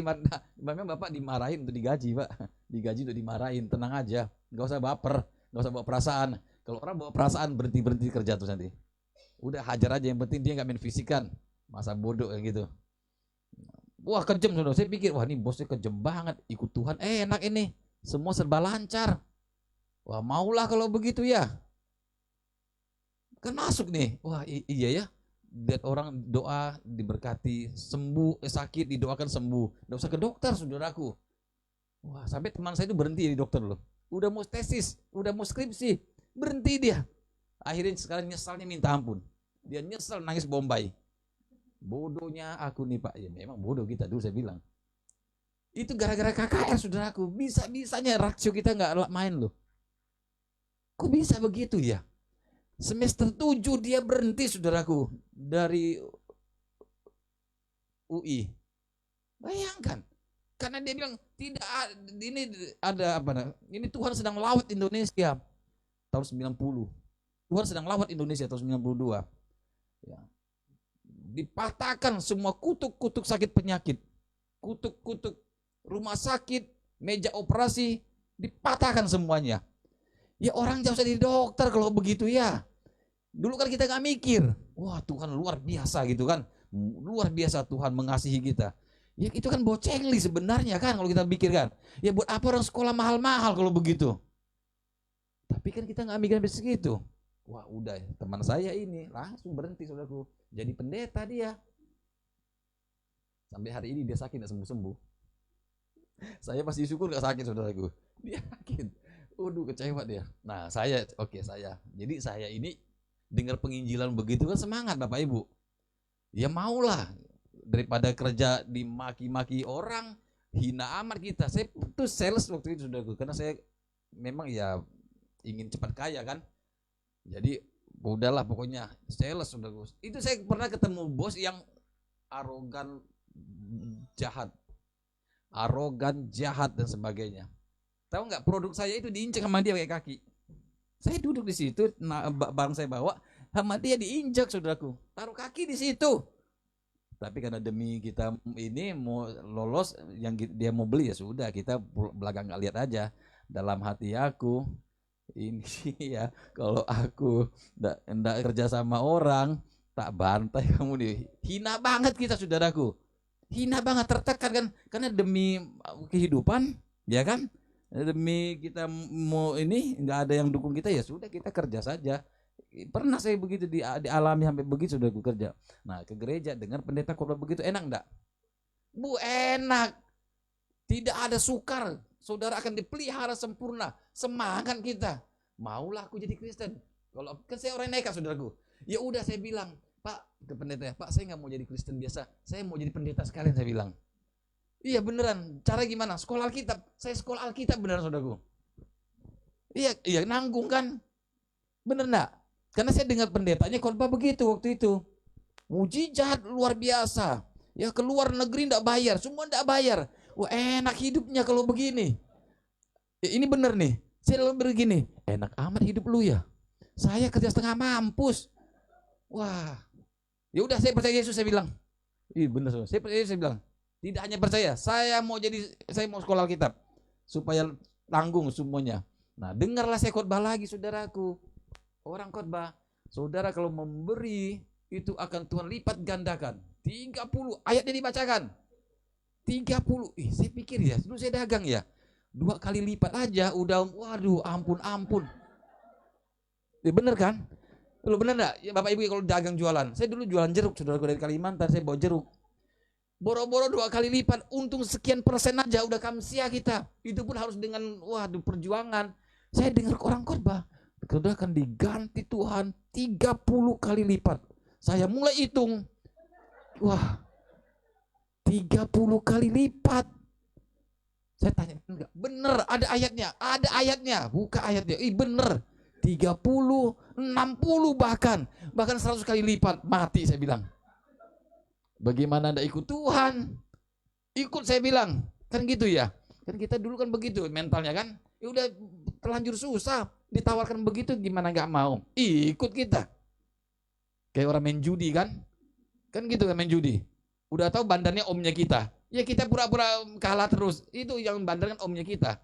memang Bapak dimarahin untuk digaji Pak, digaji untuk dimarahin, tenang aja, nggak usah baper, nggak usah bawa perasaan. Kalau orang bawa perasaan berhenti kerja tuh nanti. Udah hajar aja, yang penting dia nggak main fisikan, masa bodoh kayak gitu. Wah kejam sudah, saya pikir wah ini bosnya kejam banget, ikut Tuhan enak ini, semua serba lancar. Wah maulah kalau begitu ya, kan masuk nih, wah iya ya, lihat orang doa diberkati, sembuh, sakit didoakan sembuh, nggak usah ke dokter saudaraku. Wah sampai teman saya itu berhenti di dokter loh, udah mau tesis, udah mau skripsi, berhenti dia. Akhirnya sekarang nyesalnya minta ampun, dia nyesal nangis Bombay. Bodohnya aku nih Pak, ya memang bodoh kita dulu saya bilang. Itu gara-gara KKR saudaraku, bisa-bisanya rasio kita nggak main loh. Kok bisa begitu ya? Semester 7 dia berhenti saudaraku dari UI. Bayangkan, karena dia bilang tidak ini ada apa? Ini Tuhan sedang lawat Indonesia tahun 90. Tuhan sedang lawat Indonesia tahun 92. Ya. Dipatahkan semua kutuk-kutuk sakit penyakit, kutuk-kutuk rumah sakit, meja operasi, dipatahkan semuanya. Ya orang jauh jadi dokter kalau begitu ya. Dulu kan kita gak mikir, wah Tuhan luar biasa gitu kan, luar biasa Tuhan mengasihi kita. Ya itu kan bocengli sebenarnya kan kalau kita pikirkan. Ya buat apa orang sekolah mahal-mahal kalau begitu. Tapi kan kita gak mikir begitu. Wah udah teman saya ini langsung berhenti saudaraku, jadi pendeta dia. Sampai hari ini dia sakit gak sembuh-sembuh. Saya pasti syukur gak sakit saudaraku. Dia sakit. Waduh kecewa dia. Nah saya jadi saya ini dengar penginjilan begitu kan semangat Bapak Ibu. Ya maulah, daripada kerja dimaki-maki orang, hina amat kita. Saya tuh sales waktu itu saudaraku, karena saya memang ya ingin cepat kaya kan. Jadi udahlah pokoknya sales sudah Gus. Itu saya pernah ketemu bos yang arogan, jahat dan sebagainya. Tahu nggak produk saya itu diinjak sama dia pakai kaki. Saya duduk di situ, barang saya bawa, sama dia diinjak saudaraku. Taruh kaki di situ. Tapi karena demi kita ini mau lolos, yang dia mau beli ya sudah kita belakang nggak lihat aja. Dalam hati aku. Ini ya kalau aku ndak kerja sama orang tak bantai kamu nih. Hina banget kita saudaraku, hina banget, tertekan kan, karena demi kehidupan ya kan, demi kita mau ini nggak ada yang dukung kita ya sudah kita kerja saja. Pernah saya begitu dialami sampai begitu saudaraku kerja. Nah ke gereja dengar pendeta khotbah begitu enak ndak? Bu enak, tidak ada sukar. Saudara akan dipelihara sempurna. Semangat kita. Maulah aku jadi Kristen. Kalau kan saya orang nekat saudaraku. Ya udah saya bilang, Pak ke pendeta, Pak saya nggak mau jadi Kristen biasa. Saya mau jadi pendeta sekalian saya bilang. Iya beneran. Cara gimana? Sekolah Alkitab. Saya sekolah Alkitab beneran saudaraku. Iya nanggung kan. Bener enggak? Karena saya dengar pendetanya khotbah begitu waktu itu. Mujizat luar biasa. Ya keluar negeri enggak bayar. Semua enggak bayar. Wah enak hidupnya kalau begini. Ya, ini bener nih. Saya lalu begini. Enak amat hidup lu ya. Saya kerja setengah mampus. Wah. Ya udah saya percaya Yesus saya bilang. Iya bener saya percaya Yesus saya bilang. Tidak hanya percaya. Saya mau sekolah Alkitab. Supaya tanggung semuanya. Nah dengarlah saya khotbah lagi saudaraku. Orang khotbah. Saudara kalau memberi itu akan Tuhan lipat gandakan. 30 ayatnya dibacakan. 30, saya pikir ya, dulu saya dagang ya, 2 kali lipat aja udah, waduh ampun. Ya bener kan? Lu bener gak? Ya, Bapak Ibu kalau dagang jualan, saya dulu jualan jeruk, saudaraku dari Kalimantan, saya bawa jeruk. Boro-boro 2 kali lipat, untung sekian persen aja udah kamsia kita. Itu pun harus dengan, waduh perjuangan. Saya dengar orang khotbah, sudah akan diganti Tuhan 30 kali lipat. Saya mulai hitung, wah 30 kali lipat. Saya tanya, enggak? Bener, ada ayatnya, buka ayatnya. Bener, 30, 60 bahkan 100 kali lipat, mati saya bilang. Bagaimana Anda ikut Tuhan? Ikut saya bilang, kan gitu ya. Kan kita dulu kan begitu mentalnya kan. Ya udah terlanjur susah, ditawarkan begitu gimana nggak mau. Ikut kita. Kayak orang main judi kan? Kan gitu kan main judi. Udah tahu bandarnya omnya kita. Ya kita pura-pura kalah terus. Itu yang bandar kan omnya kita.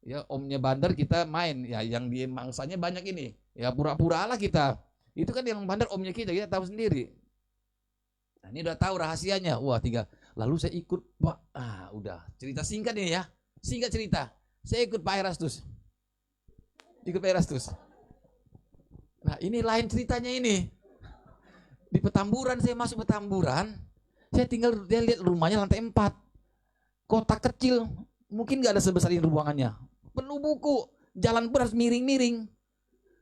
Ya omnya bandar kita main. Ya yang dia mangsanya banyak ini. Ya pura-pura lah kita. Itu kan yang bandar omnya kita tahu sendiri. Nah, ini udah tahu rahasianya. Wah, lalu saya ikut Pak. Udah. Cerita singkat nih ya. Singkat cerita. Saya ikut Pak Erastus. Ikut Pak Erastus. Nah, ini lain ceritanya ini. Di Petamburan, saya masuk Petamburan. Saya tinggal, dia lihat rumahnya lantai 4. Kotak kecil. Mungkin gak ada sebesar ini ruangannya. Penuh buku. Jalan beras miring-miring.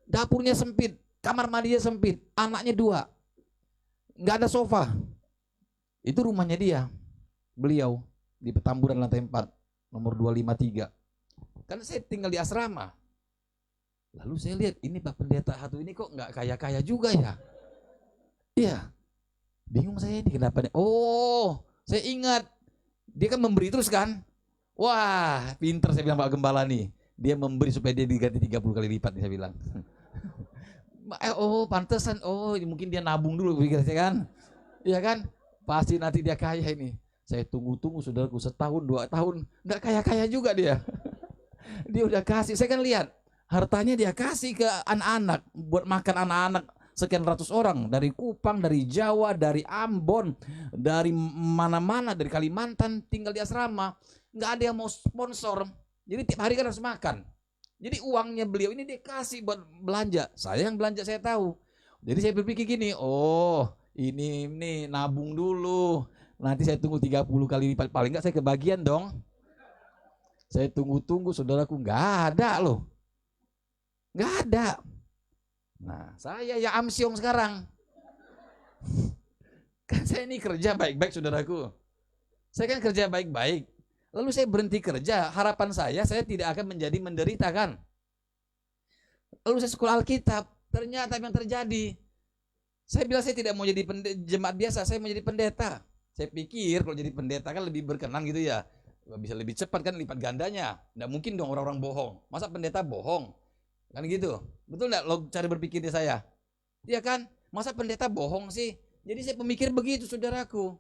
Dapurnya sempit. Kamar mandinya sempit. Anaknya 2. Gak ada sofa. Itu rumahnya dia. Beliau. Di Petamburan lantai 4. Nomor 253. Kan saya tinggal di asrama. Lalu saya lihat, ini Pak Pendeta satu ini kok gak kaya-kaya juga ya. Iya. Bingung saya ini kenapa nih. Oh, saya ingat. Dia kan memberi terus kan. Wah, pinter saya bilang Pak Gembala nih. Dia memberi supaya dia diganti 30 kali lipat nih saya bilang. Oh, pantesan. Oh, mungkin dia nabung dulu pikir saya kan. Iya kan? Pasti nanti dia kaya ini. Saya tunggu-tunggu saudaraku setahun 2 tahun. Nggak kaya-kaya juga dia. Dia udah kasih. Saya kan lihat. Hartanya dia kasih ke anak-anak. Buat makan anak-anak. Sekian ratus orang. Dari Kupang, dari Jawa, dari Ambon. Dari mana-mana. Dari Kalimantan. Tinggal di asrama. Nggak ada yang mau sponsor. Jadi tiap hari kan harus makan. Jadi uangnya beliau ini dia kasih buat belanja. Saya yang belanja saya tahu. Jadi saya berpikir gini. Oh ini nabung dulu. Nanti saya tunggu 30 kali lipat. Paling nggak saya kebagian dong. Saya tunggu-tunggu saudaraku. Nggak ada loh. Nggak ada. Nah saya ya amsyong sekarang. Kan saya ini kerja baik-baik saudaraku. Saya kan kerja baik-baik. Lalu saya berhenti kerja. Harapan saya tidak akan menjadi menderita kan. Lalu saya sekolah Alkitab. Ternyata yang terjadi. Saya bilang saya tidak mau jadi jemaat biasa. Saya mau jadi pendeta. Saya pikir kalau jadi pendeta kan lebih berkenan gitu ya. Bisa lebih cepat kan lipat gandanya. Nggak mungkin dong orang-orang bohong. Masa pendeta bohong? Kan gitu. Betul nggak lo cara berpikirnya saya? Iya kan? Masa pendeta bohong sih? Jadi saya pemikir begitu saudaraku.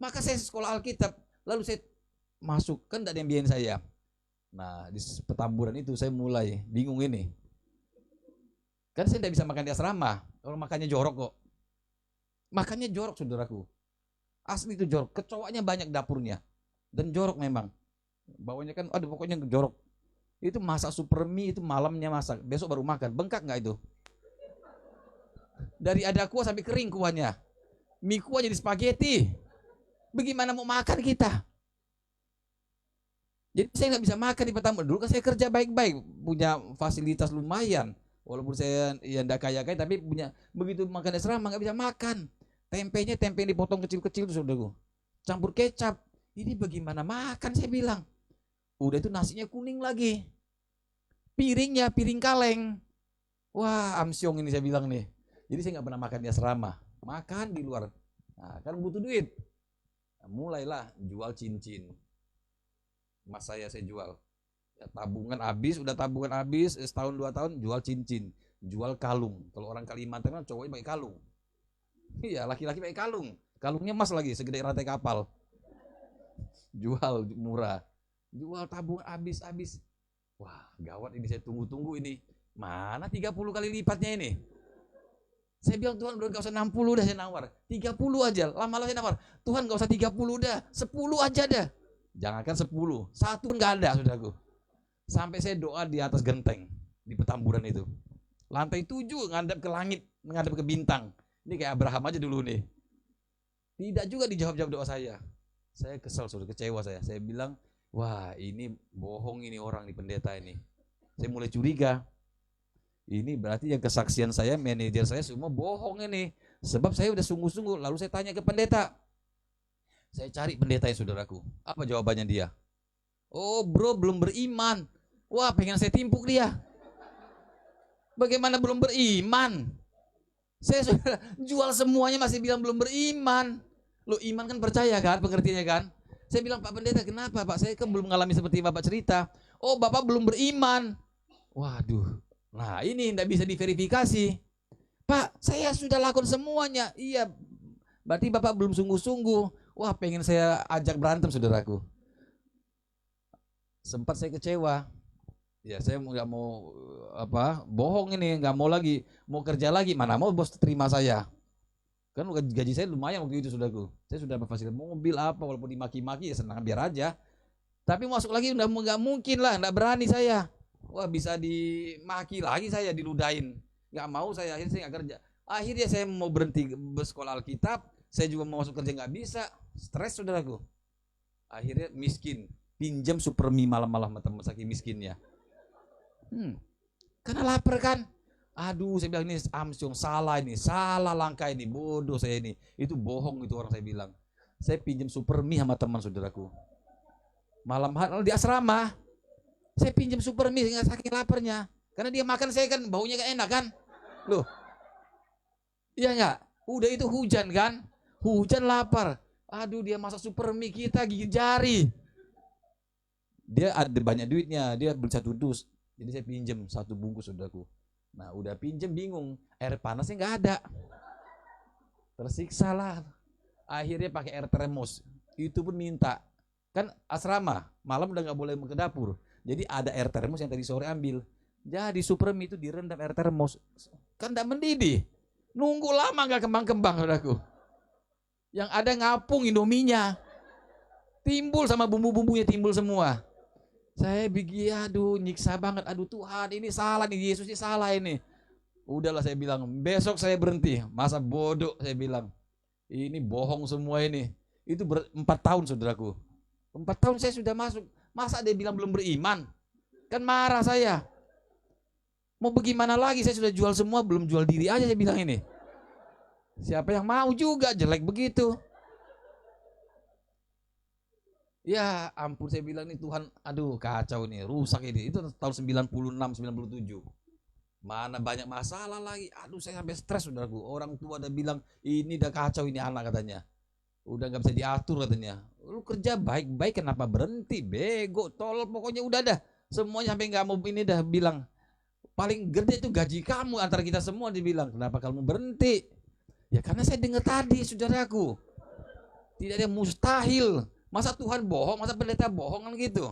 Maka saya sekolah Alkitab. Lalu saya masuk. Kan tidak ada yang biayain saya. Nah di Petamburan itu saya mulai bingung ini. Kan saya tidak bisa makan di asrama. Kalau makannya jorok kok. Makannya jorok saudaraku. Asli itu jorok. Kecoaknya banyak dapurnya. Dan jorok memang. Bawahnya kan aduh pokoknya jorok. Itu masak super mie itu malamnya masak. Besok baru makan. Bengkak nggak itu? Dari ada kuah sampai kering kuahnya. Mie kuah jadi spaghetti. Bagaimana mau makan kita? Jadi saya nggak bisa makan di Petamburan. Dulu kan saya kerja baik-baik. Punya fasilitas lumayan. Walaupun saya ya nggak kaya-kaya. Tapi punya begitu makan asrama nggak bisa makan. Tempenya tempe yang dipotong kecil-kecil tuh saudaraku. Campur kecap. Ini bagaimana makan saya bilang. Udah itu nasinya kuning lagi. Piringnya piring kaleng. Wah amsyong ini saya bilang nih. Jadi saya nggak pernah makan di asrama. Makan di luar. Nah kan butuh duit. Nah, mulailah jual cincin. Mas saya jual. Ya, tabungan habis, udah tabungan habis. Setahun 2 tahun jual cincin. Jual kalung. Kalau orang Kalimantan kan cowoknya pakai kalung. Iya laki-laki pakai kalung. Kalungnya emas lagi segede rantai kapal. Jual murah. Jual tabung habis. Wah gawat ini saya tunggu-tunggu ini. Mana 30 kali lipatnya ini. Saya bilang Tuhan udah gak usah 60 dah saya nawar. 30 aja. Lama-lama saya nawar. Tuhan gak usah 30 dah. 10 aja dah. Jangankan 10. 1 pun gak ada saudaraku. Sampai saya doa di atas genteng. Di Petamburan itu. Lantai 7 ngadap ke langit. Ngadap ke bintang. Ini kayak Abraham aja dulu nih. Tidak juga dijawab-jawab doa saya. Saya kesal, sudah kecewa saya. Saya bilang, wah ini bohong ini orang di pendeta ini. Saya mulai curiga. Ini berarti yang kesaksian saya, manajer saya semua bohong ini. Sebab saya udah sungguh-sungguh. Lalu saya tanya ke pendeta. Saya cari pendeta ya saudaraku. Apa jawabannya dia? Oh bro belum beriman. Wah pengen saya timpuk dia. Bagaimana belum beriman? Saya sudah jual semuanya masih bilang belum beriman. Lo iman kan percaya kan pengertiannya kan? Saya bilang Pak Pendeta kenapa Pak? Saya kan belum mengalami seperti Bapak cerita. Oh Bapak belum beriman. Waduh. Nah ini tidak bisa diverifikasi. Pak, saya sudah lakukan semuanya. Iya, berarti Bapak belum sungguh-sungguh. Wah, pengen saya ajak berantem saudaraku. Sempat saya kecewa. Ya saya nggak mau bohong ini, nggak mau lagi, mau kerja lagi, mana mau bos terima saya. Kan gaji saya lumayan waktu itu saudaraku. Saya sudah berfasilitas mobil apa, walaupun dimaki-maki ya senang biar aja. Tapi masuk lagi udah nggak mungkin lah, nggak berani saya. Wah bisa dimaki lagi saya, diludahin. Nggak mau saya, akhirnya saya nggak kerja. Akhirnya saya mau berhenti bersekolah Alkitab, saya juga mau masuk kerja nggak bisa, stres saudaraku. Akhirnya miskin, pinjam Supermi malam-malam sama teman saking miskinnya. Karena lapar kan. Aduh saya bilang ini Amsyong salah ini, salah langkah ini, bodoh saya ini. Itu bohong itu orang saya bilang. Saya pinjam Supermi sama teman saudaraku. Malam hari di asrama, saya pinjam Supermi saking laparnya. Karena dia makan saya kan baunya gak enak kan. Loh, iya nggak? Udah itu hujan kan, hujan lapar. Aduh dia masak Supermi kita gigit jari. Dia ada banyak duitnya, dia beli 1 dus. Jadi saya pinjam 1 bungkus saudaraku. Nah udah pinjam bingung, air panasnya nggak ada. Tersiksa lah. Akhirnya pakai air termos. Itu pun minta. Kan asrama, malam udah nggak boleh ke dapur. Jadi ada air termos yang tadi sore ambil. Jadi Supermi itu direndam air termos. Kan nggak mendidih. Nunggu lama nggak kembang-kembang saudaraku. Yang ada ngapung Indominya. Timbul sama bumbu-bumbunya timbul semua. Saya bikin aduh nyiksa banget. Aduh Tuhan ini salah nih, Yesus ini salah ini. Udahlah saya bilang, besok saya berhenti. Masa bodoh saya bilang. Ini bohong semua ini. Itu 4 tahun saudaraku. 4 tahun saya sudah masuk. Masa dia bilang belum beriman? Kan marah saya. Mau bagaimana lagi, saya sudah jual semua, belum jual diri aja saya bilang ini. Siapa yang mau juga jelek begitu. Ya ampun saya bilang nih Tuhan, aduh kacau nih, rusak ini. Itu tahun 96, 97. Mana banyak masalah lagi. Aduh saya sampai stres saudaraku. Orang tua udah bilang, ini udah kacau ini anak katanya. Udah gak bisa diatur katanya. Lu kerja baik-baik kenapa berhenti? Bego, tolol pokoknya udah dah. Semuanya sampai gak mau ini dah bilang. Paling gede itu gaji kamu antara kita semua dibilang. Kenapa kamu berhenti? Ya karena saya dengar tadi saudaraku. Tidak ada mustahil. Masa Tuhan bohong, masa pendeta bohong kan gitu.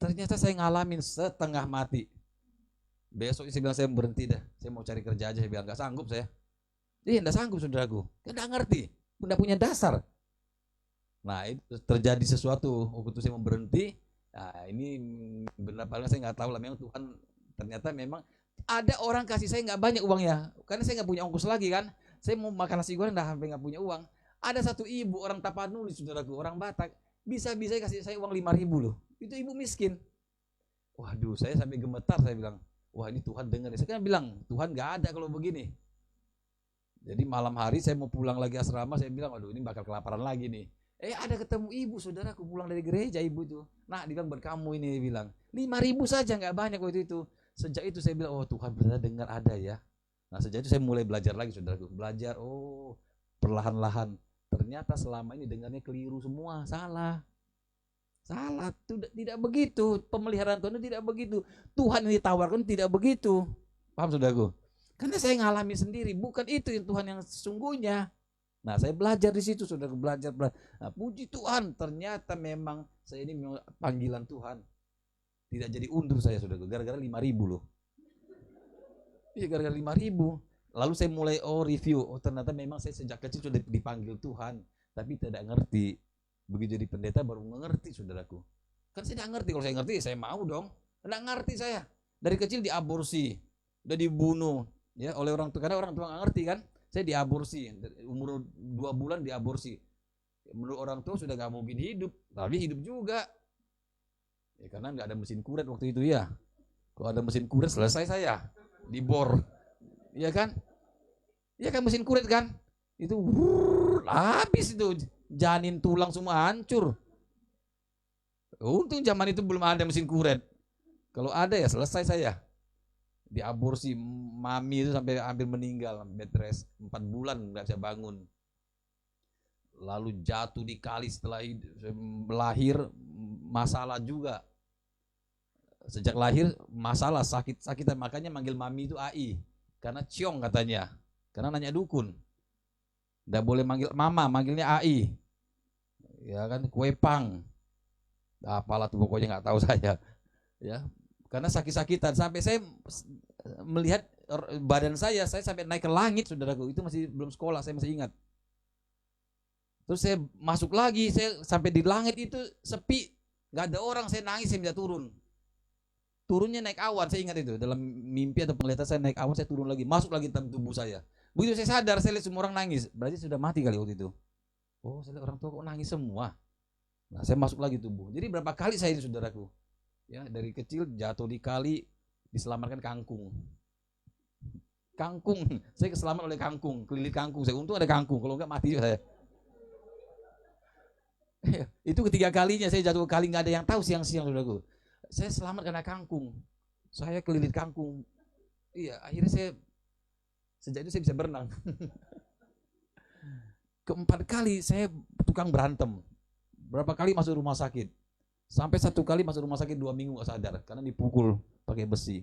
Ternyata saya ngalamin setengah mati. Besok saya bilang saya berhenti dah. Saya mau cari kerja aja, saya bilang gak sanggup saya. Iya gak sanggup saudaraku. Gak ngerti, gak punya dasar. Nah itu terjadi sesuatu waktu itu saya mau berhenti. Nah ini benar-benar saya gak tahu lah. Memang Tuhan ternyata memang ada orang kasih saya gak banyak uangnya. Karena saya gak punya ongkos lagi kan. Saya mau makan nasi goreng dah sampai gak punya uang. Ada satu ibu orang Tapanuli saudaraku, orang Batak, bisa-bisa kasih saya uang 5.000 loh. Itu ibu miskin. Waduh, saya sampai gemetar, saya bilang, wah ini Tuhan dengar. Saya kan bilang, Tuhan gak ada kalau begini. Jadi malam hari saya mau pulang lagi asrama, saya bilang, waduh ini bakal kelaparan lagi nih. Ada ketemu ibu saudaraku pulang dari gereja ibu itu. Nah, dia bilang buat kamu ini, dia bilang 5.000 saja, nggak banyak waktu itu. Sejak itu saya bilang, oh Tuhan benar dengar ada ya. Nah sejak itu saya mulai belajar lagi saudaraku, belajar, oh perlahan-lahan. Ternyata selama ini dengarnya keliru semua, salah. Salah, tidak begitu. Pemeliharaan Tuhan itu tidak begitu. Tuhan yang ditawarkan tidak begitu. Paham saudaraku? Karena saya ngalami sendiri, bukan itu yang Tuhan yang sesungguhnya. Nah saya belajar di situ saudaraku, belajar. Nah, puji Tuhan, ternyata memang saya ini memang panggilan Tuhan. Tidak jadi undur saya saudaraku, gara-gara 5.000 loh. Iya gara-gara 5.000. Lalu saya mulai review, ternyata memang saya sejak kecil sudah dipanggil Tuhan, tapi tidak ngerti. Begitu jadi pendeta baru mengerti saudaraku. Kan saya tidak ngerti, kalau saya ngerti saya mau dong. Tidak ngerti saya. Dari kecil diaborsi, udah dibunuh ya oleh orang tua, karena orang tua nggak ngerti kan. Saya diaborsi, umur 2 bulan diaborsi. Menurut orang tua sudah nggak mungkin hidup, tapi hidup juga. Ya karena nggak ada mesin kuret waktu itu ya. Kalau ada mesin kuret selesai saya dibor. Iya kan? Iya kan mesin kuret kan? Itu habis itu, janin tulang semua hancur. Untung zaman itu belum ada mesin kuret. Kalau ada ya selesai saya. Diaborsi, mami itu sampai hampir meninggal, bed rest 4 bulan nggak bisa bangun. Lalu jatuh di kali setelah lahir, masalah juga. Sejak lahir masalah sakit-sakitan, makanya manggil mami itu AI. Karena ciong katanya. karena nanya dukun. Nggak boleh manggil mama, manggilnya AI. Ya kan, kue pang. Apalah tuh pokoknya nggak tahu saya. Ya, karena sakit-sakitan sampai saya melihat badan saya sampai naik ke langit, saudaraku. Itu masih belum sekolah, saya masih ingat. Terus saya masuk lagi, saya sampai di langit itu sepi, nggak ada orang, saya nangis, saya minta turun. Turunnya naik awan, saya ingat itu. Dalam mimpi atau penglihatan saya naik awan, saya turun lagi, masuk lagi dalam tubuh saya. Begitu saya sadar, saya lihat semua orang nangis. Berarti sudah mati kali waktu itu. Oh, saya lihat orang tua kok nangis semua. Nah, saya masuk lagi tubuh. Jadi berapa kali saya ini, saudaraku. Ya, dari kecil jatuh di kali, diselamatkan kangkung. Kangkung, saya keselamat oleh kangkung, kelilit kangkung. Saya untung ada kangkung, kalau enggak mati juga saya. Itu ketiga kalinya saya jatuh ke kali, nggak ada yang tahu siang-siang, saudaraku. Saya selamat karena kangkung. Saya kelilit kangkung. Iya, akhirnya saya sejak itu saya bisa berenang. Keempat kali saya tukang berantem. Berapa kali masuk rumah sakit. Sampai satu kali masuk rumah sakit 2 minggu gak sadar. Karena dipukul pakai besi.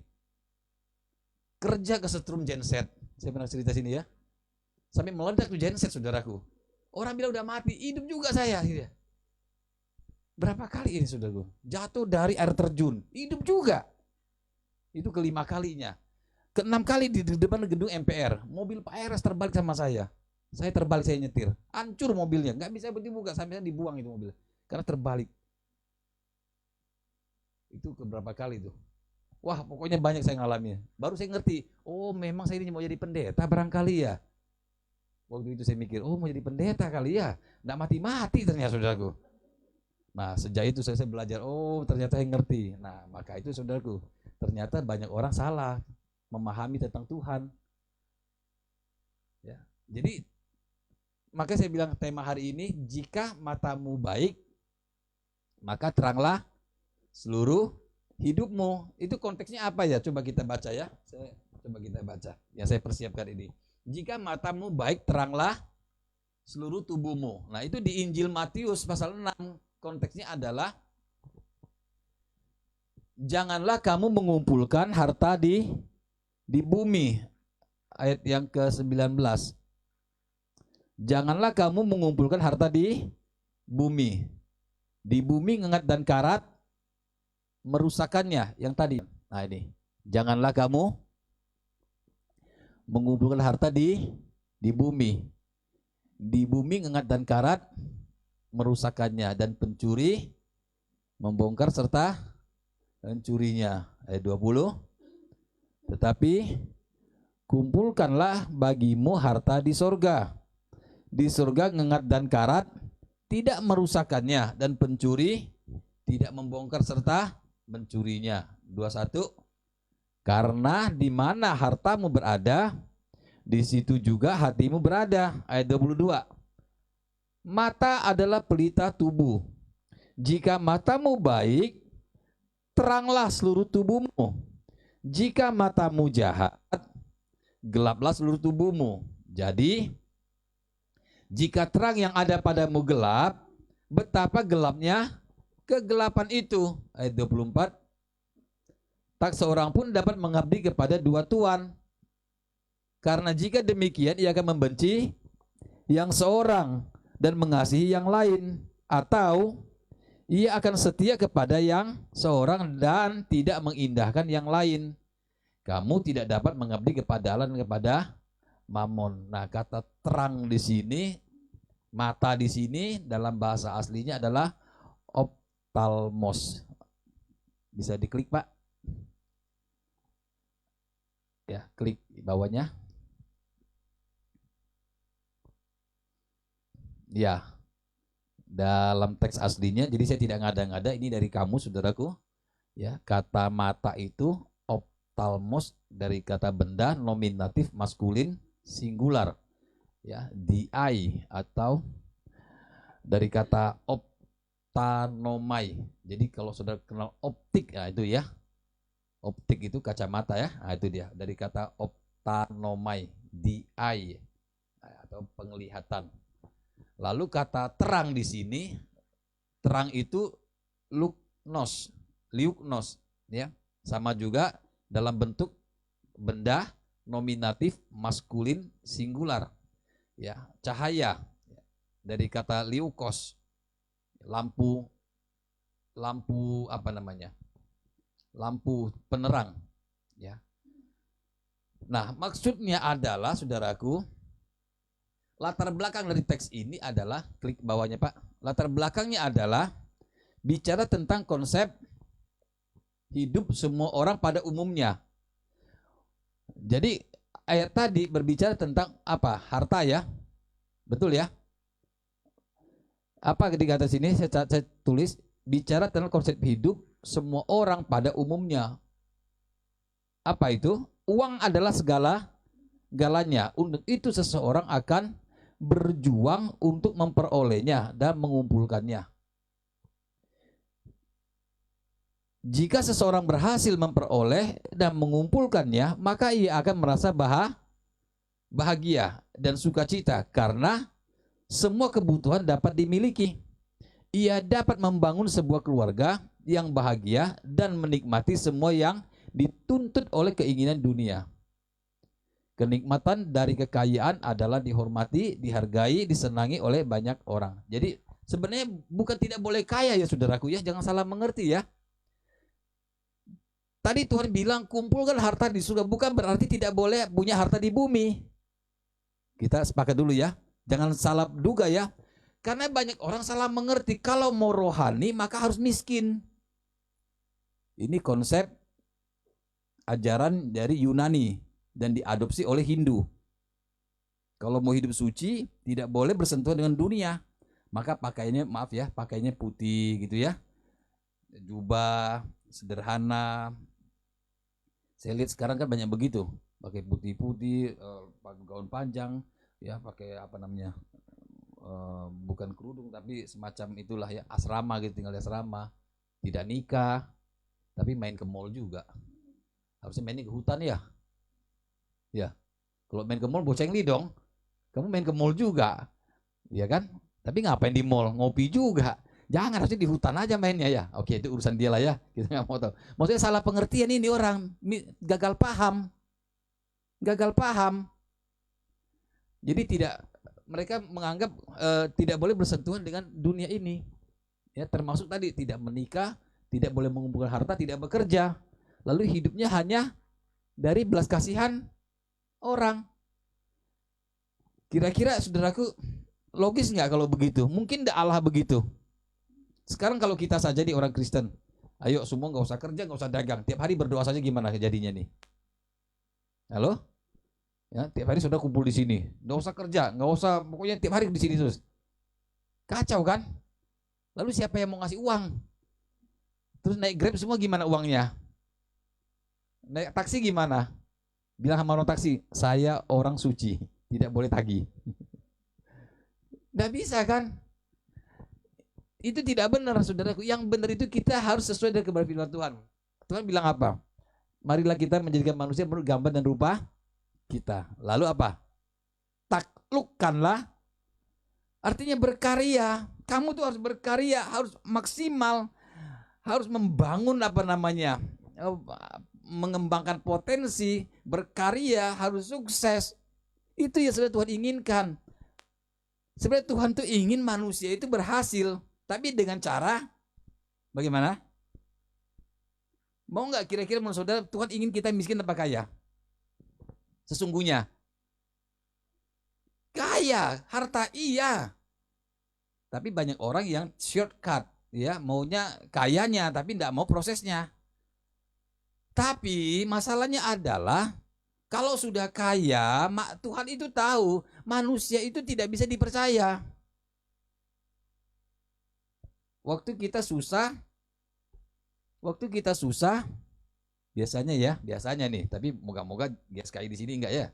Kerja kesetrum genset. Saya pernah cerita sini ya. Sampai meledak tuh genset, saudaraku. Orang bilang udah mati, hidup juga saya. Berapa kali ini, saudaraku? Jatuh dari air terjun, hidup juga. Itu kelima kalinya. Keenam kali di depan gedung MPR, mobil Pak RS terbalik sama saya. Saya terbalik, saya nyetir, hancur mobilnya, nggak bisa dibuka, sampai dibuang itu mobil, karena terbalik. Itu keberapa kali tuh? Wah, pokoknya banyak saya ngalami. Baru saya ngerti, oh memang saya ini mau jadi pendeta barangkali ya. Waktu itu saya mikir, oh mau jadi pendeta kali ya, nggak mati-mati ternyata, saudaraku. Nah, sejak itu saya belajar, oh ternyata saya ngerti. Nah, maka itu, saudaraku, ternyata banyak orang salah memahami tentang Tuhan. Ya, jadi maka saya bilang tema hari ini, jika matamu baik, maka teranglah seluruh hidupmu. Itu konteksnya apa ya? Coba kita baca ya. Coba kita baca. Yang saya persiapkan ini. Jika matamu baik, teranglah seluruh tubuhmu. Nah, itu di Injil Matius pasal 6. Konteksnya adalah janganlah kamu mengumpulkan harta di bumi. Ayat yang ke-19. Janganlah kamu mengumpulkan harta di bumi. Di bumi ngengat dan karat merusakannya, yang tadi. Nah ini, janganlah kamu mengumpulkan harta di bumi. Di bumi ngengat dan karat merusakannya, dan pencuri membongkar serta mencurinya. Ayat 20. Tetapi kumpulkanlah bagimu harta di sorga. Di surga ngengat dan karat tidak merusakannya, dan pencuri tidak membongkar serta mencurinya. 21. Karena di mana hartamu berada, di situ juga hatimu berada. Ayat 22. Mata adalah pelita tubuh. Jika matamu baik, teranglah seluruh tubuhmu. Jika matamu jahat, gelaplah seluruh tubuhmu. Jadi jika terang yang ada padamu gelap, betapa gelapnya kegelapan itu. Ayat 24. Tak seorang pun dapat mengabdi kepada dua tuan. Karena jika demikian, ia akan membenci yang seorang dan mengasihi yang lain. Atau ia akan setia kepada yang seorang dan tidak mengindahkan yang lain. Kamu tidak dapat mengabdi kepada Allah dan kepada Mamon. Nah, kata terang di sini, mata di sini dalam bahasa aslinya adalah optalmos. Bisa diklik, Pak? Ya, klik bawahnya. Ya, dalam teks aslinya, jadi saya tidak ngada-ngada, ini dari kamu, saudaraku. Ya, kata mata itu optalmos, dari kata benda nominatif maskulin singular, ya, the eye, atau dari kata optanomai. Jadi kalau saudara kenal optik, ya itu ya, optik itu kacamata ya, nah itu dia, dari kata optanomai, the eye, atau penglihatan. Lalu kata terang di sini, terang itu liuknos, ya, sama juga dalam bentuk benda nominatif maskulin singular. Ya, cahaya dari kata liukos, lampu apa namanya? Lampu penerang, ya. Nah, maksudnya adalah saudaraku, latar belakang dari teks ini adalah, klik bawahnya Pak. Latar belakangnya adalah bicara tentang konsep hidup semua orang pada umumnya. Jadi ayat tadi berbicara tentang apa? Harta ya. Betul ya? Apa ketika atas sini saya tulis bicara tentang konsep hidup semua orang pada umumnya. Apa itu? Uang adalah galanya. Untuk itu seseorang akan berjuang untuk memperolehnya dan mengumpulkannya. Jika seseorang berhasil memperoleh dan mengumpulkannya, maka ia akan merasa bahagia dan sukacita karena semua kebutuhan dapat dimiliki. Ia dapat membangun sebuah keluarga yang bahagia dan menikmati semua yang dituntut oleh keinginan dunia. Kenikmatan dari kekayaan adalah dihormati, dihargai, disenangi oleh banyak orang. Jadi sebenarnya bukan tidak boleh kaya ya saudaraku ya, jangan salah mengerti ya. Tadi Tuhan bilang kumpulkan harta di surga, bukan berarti tidak boleh punya harta di bumi. Kita sepakat dulu ya, jangan salah duga ya. Karena banyak orang salah mengerti, kalau mau rohani maka harus miskin. Ini konsep ajaran dari Yunani dan diadopsi oleh Hindu. Kalau mau hidup suci tidak boleh bersentuhan dengan dunia. Maka pakainya, maaf ya, pakainya putih gitu ya. Jubah sederhana. Saya lihat sekarang kan banyak begitu, pakai putih-putih, pakai gaun panjang, ya pakai apa namanya, bukan kerudung tapi semacam itulah ya, asrama gitu, tinggal di asrama, tidak nikah, tapi main ke mall juga. Harusnya main ke hutan ya, ya. Kalau main ke mall bocengli dong, kamu main ke mall juga, ya kan? Tapi ngapain di mall, ngopi juga. Jangan, harusnya di hutan aja mainnya ya. Oke, itu urusan dia lah ya. Kita nggak mau tahu. Maksudnya salah pengertian ini orang, gagal paham. Gagal paham. Jadi mereka menganggap tidak boleh bersentuhan dengan dunia ini. Ya, termasuk tadi tidak menikah, tidak boleh mengumpulkan harta, tidak bekerja. Lalu hidupnya hanya dari belas kasihan orang. Kira-kira saudaraku, logis nggak kalau begitu? Mungkin tidak Allah begitu. Sekarang kalau kita saja di orang Kristen, ayo semua nggak usah kerja, nggak usah dagang, tiap hari berdoa saja, gimana jadinya nih? Halo? Ya, tiap hari sudah kumpul di sini, nggak usah kerja, nggak usah, pokoknya tiap hari di sini terus. Kacau kan? Lalu siapa yang mau ngasih uang? Terus naik Grab semua gimana uangnya? Naik taksi gimana? Bilang sama orang taksi, saya orang suci, tidak boleh tagih. Nggak bisa kan? Itu tidak benar saudaraku. Yang benar itu kita harus sesuai dengan kebenaran firman Tuhan. Tuhan bilang apa? Marilah kita menjadikan manusia menurut gambar dan rupa kita. Lalu apa? Taklukkanlah. Artinya berkarya. Kamu tuh harus berkarya, harus maksimal, harus membangun apa namanya, mengembangkan potensi, berkarya, harus sukses. Itu yang sudah Tuhan inginkan. Sebenarnya Tuhan tuh ingin manusia itu berhasil. Tapi dengan cara bagaimana? Mau nggak kira-kira menurut saudara Tuhan ingin kita miskin apa kaya? Sesungguhnya kaya, harta iya. Tapi banyak orang yang shortcut, ya maunya kayanya tapi tidak mau prosesnya. Tapi masalahnya adalah kalau sudah kaya, Tuhan itu tahu manusia itu tidak bisa dipercaya. Waktu kita susah, biasanya nih, tapi moga-moga GSKI di sini enggak ya.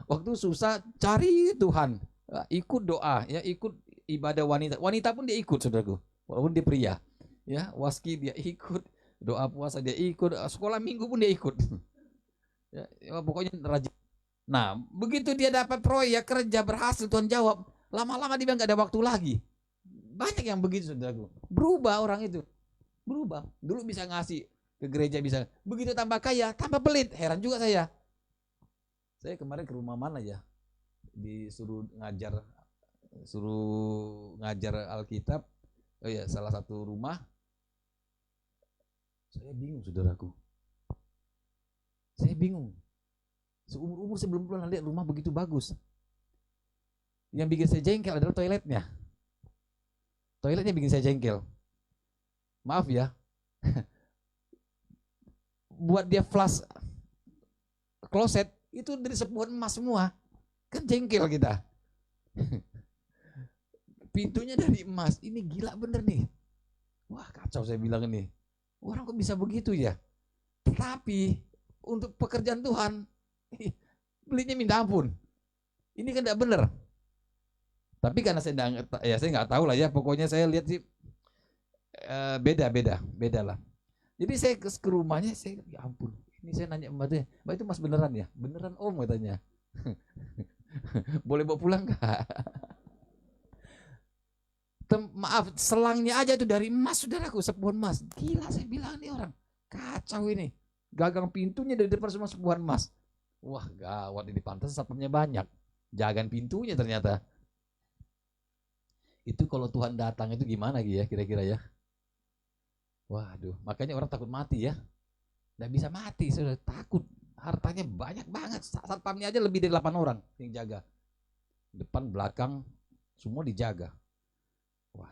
Waktu susah cari Tuhan, ikut doa, ya ikut ibadah wanita. Wanita pun dia ikut, saudaraku, walaupun dia pria. Ya, waski dia ikut, doa puasa dia ikut, sekolah minggu pun dia ikut. Ya, pokoknya rajin. Nah, begitu dia dapat proyek kerja berhasil, Tuhan jawab. Lama-lama dia nggak ada waktu lagi. Banyak yang begitu saudaraku. Berubah orang itu. Berubah. Dulu bisa ngasih ke gereja bisa. Begitu tambah kaya, tambah pelit. Heran juga saya. Saya kemarin ke rumah mana ya, disuruh ngajar Alkitab. Oh ya, salah satu rumah. Saya bingung, saudaraku. Saya bingung. Seumur-umur saya belum pernah lihat rumah begitu bagus. Yang bikin saya jengkel adalah toiletnya. Toiletnya bikin saya jengkel. Maaf ya. Buat dia flush kloset itu dari sepuhan emas semua. Kan jengkel kita. Pintunya dari emas. Ini gila bener nih. Wah, kacau saya bilang ini. Orang kok bisa begitu ya? Tetapi untuk pekerjaan Tuhan belinya minta ampun. Ini kan tidak benar. Tapi karena saya nggak tahu lah ya. Pokoknya saya lihat sih beda lah. Jadi saya ke rumahnya, saya ya ampun. Ini saya nanya mbaknya, mbak itu mas beneran ya? Beneran om katanya. Boleh bawa pulang nggak? Maaf, selangnya aja itu dari emas, saudaraku, sepuhan emas. Gila, saya bilang nih orang kacau ini. Gagang pintunya dari depan semua sepuhan emas. Wah, gawat, ini pantas satpamnya banyak. Jagaan pintunya ternyata. Itu kalau Tuhan datang itu gimana ya kira-kira ya? Waduh, makanya orang takut mati ya. Nggak bisa mati, sudah takut. Hartanya banyak banget. Satpamnya aja lebih dari 8 orang yang jaga. Depan, belakang, semua dijaga. Wah,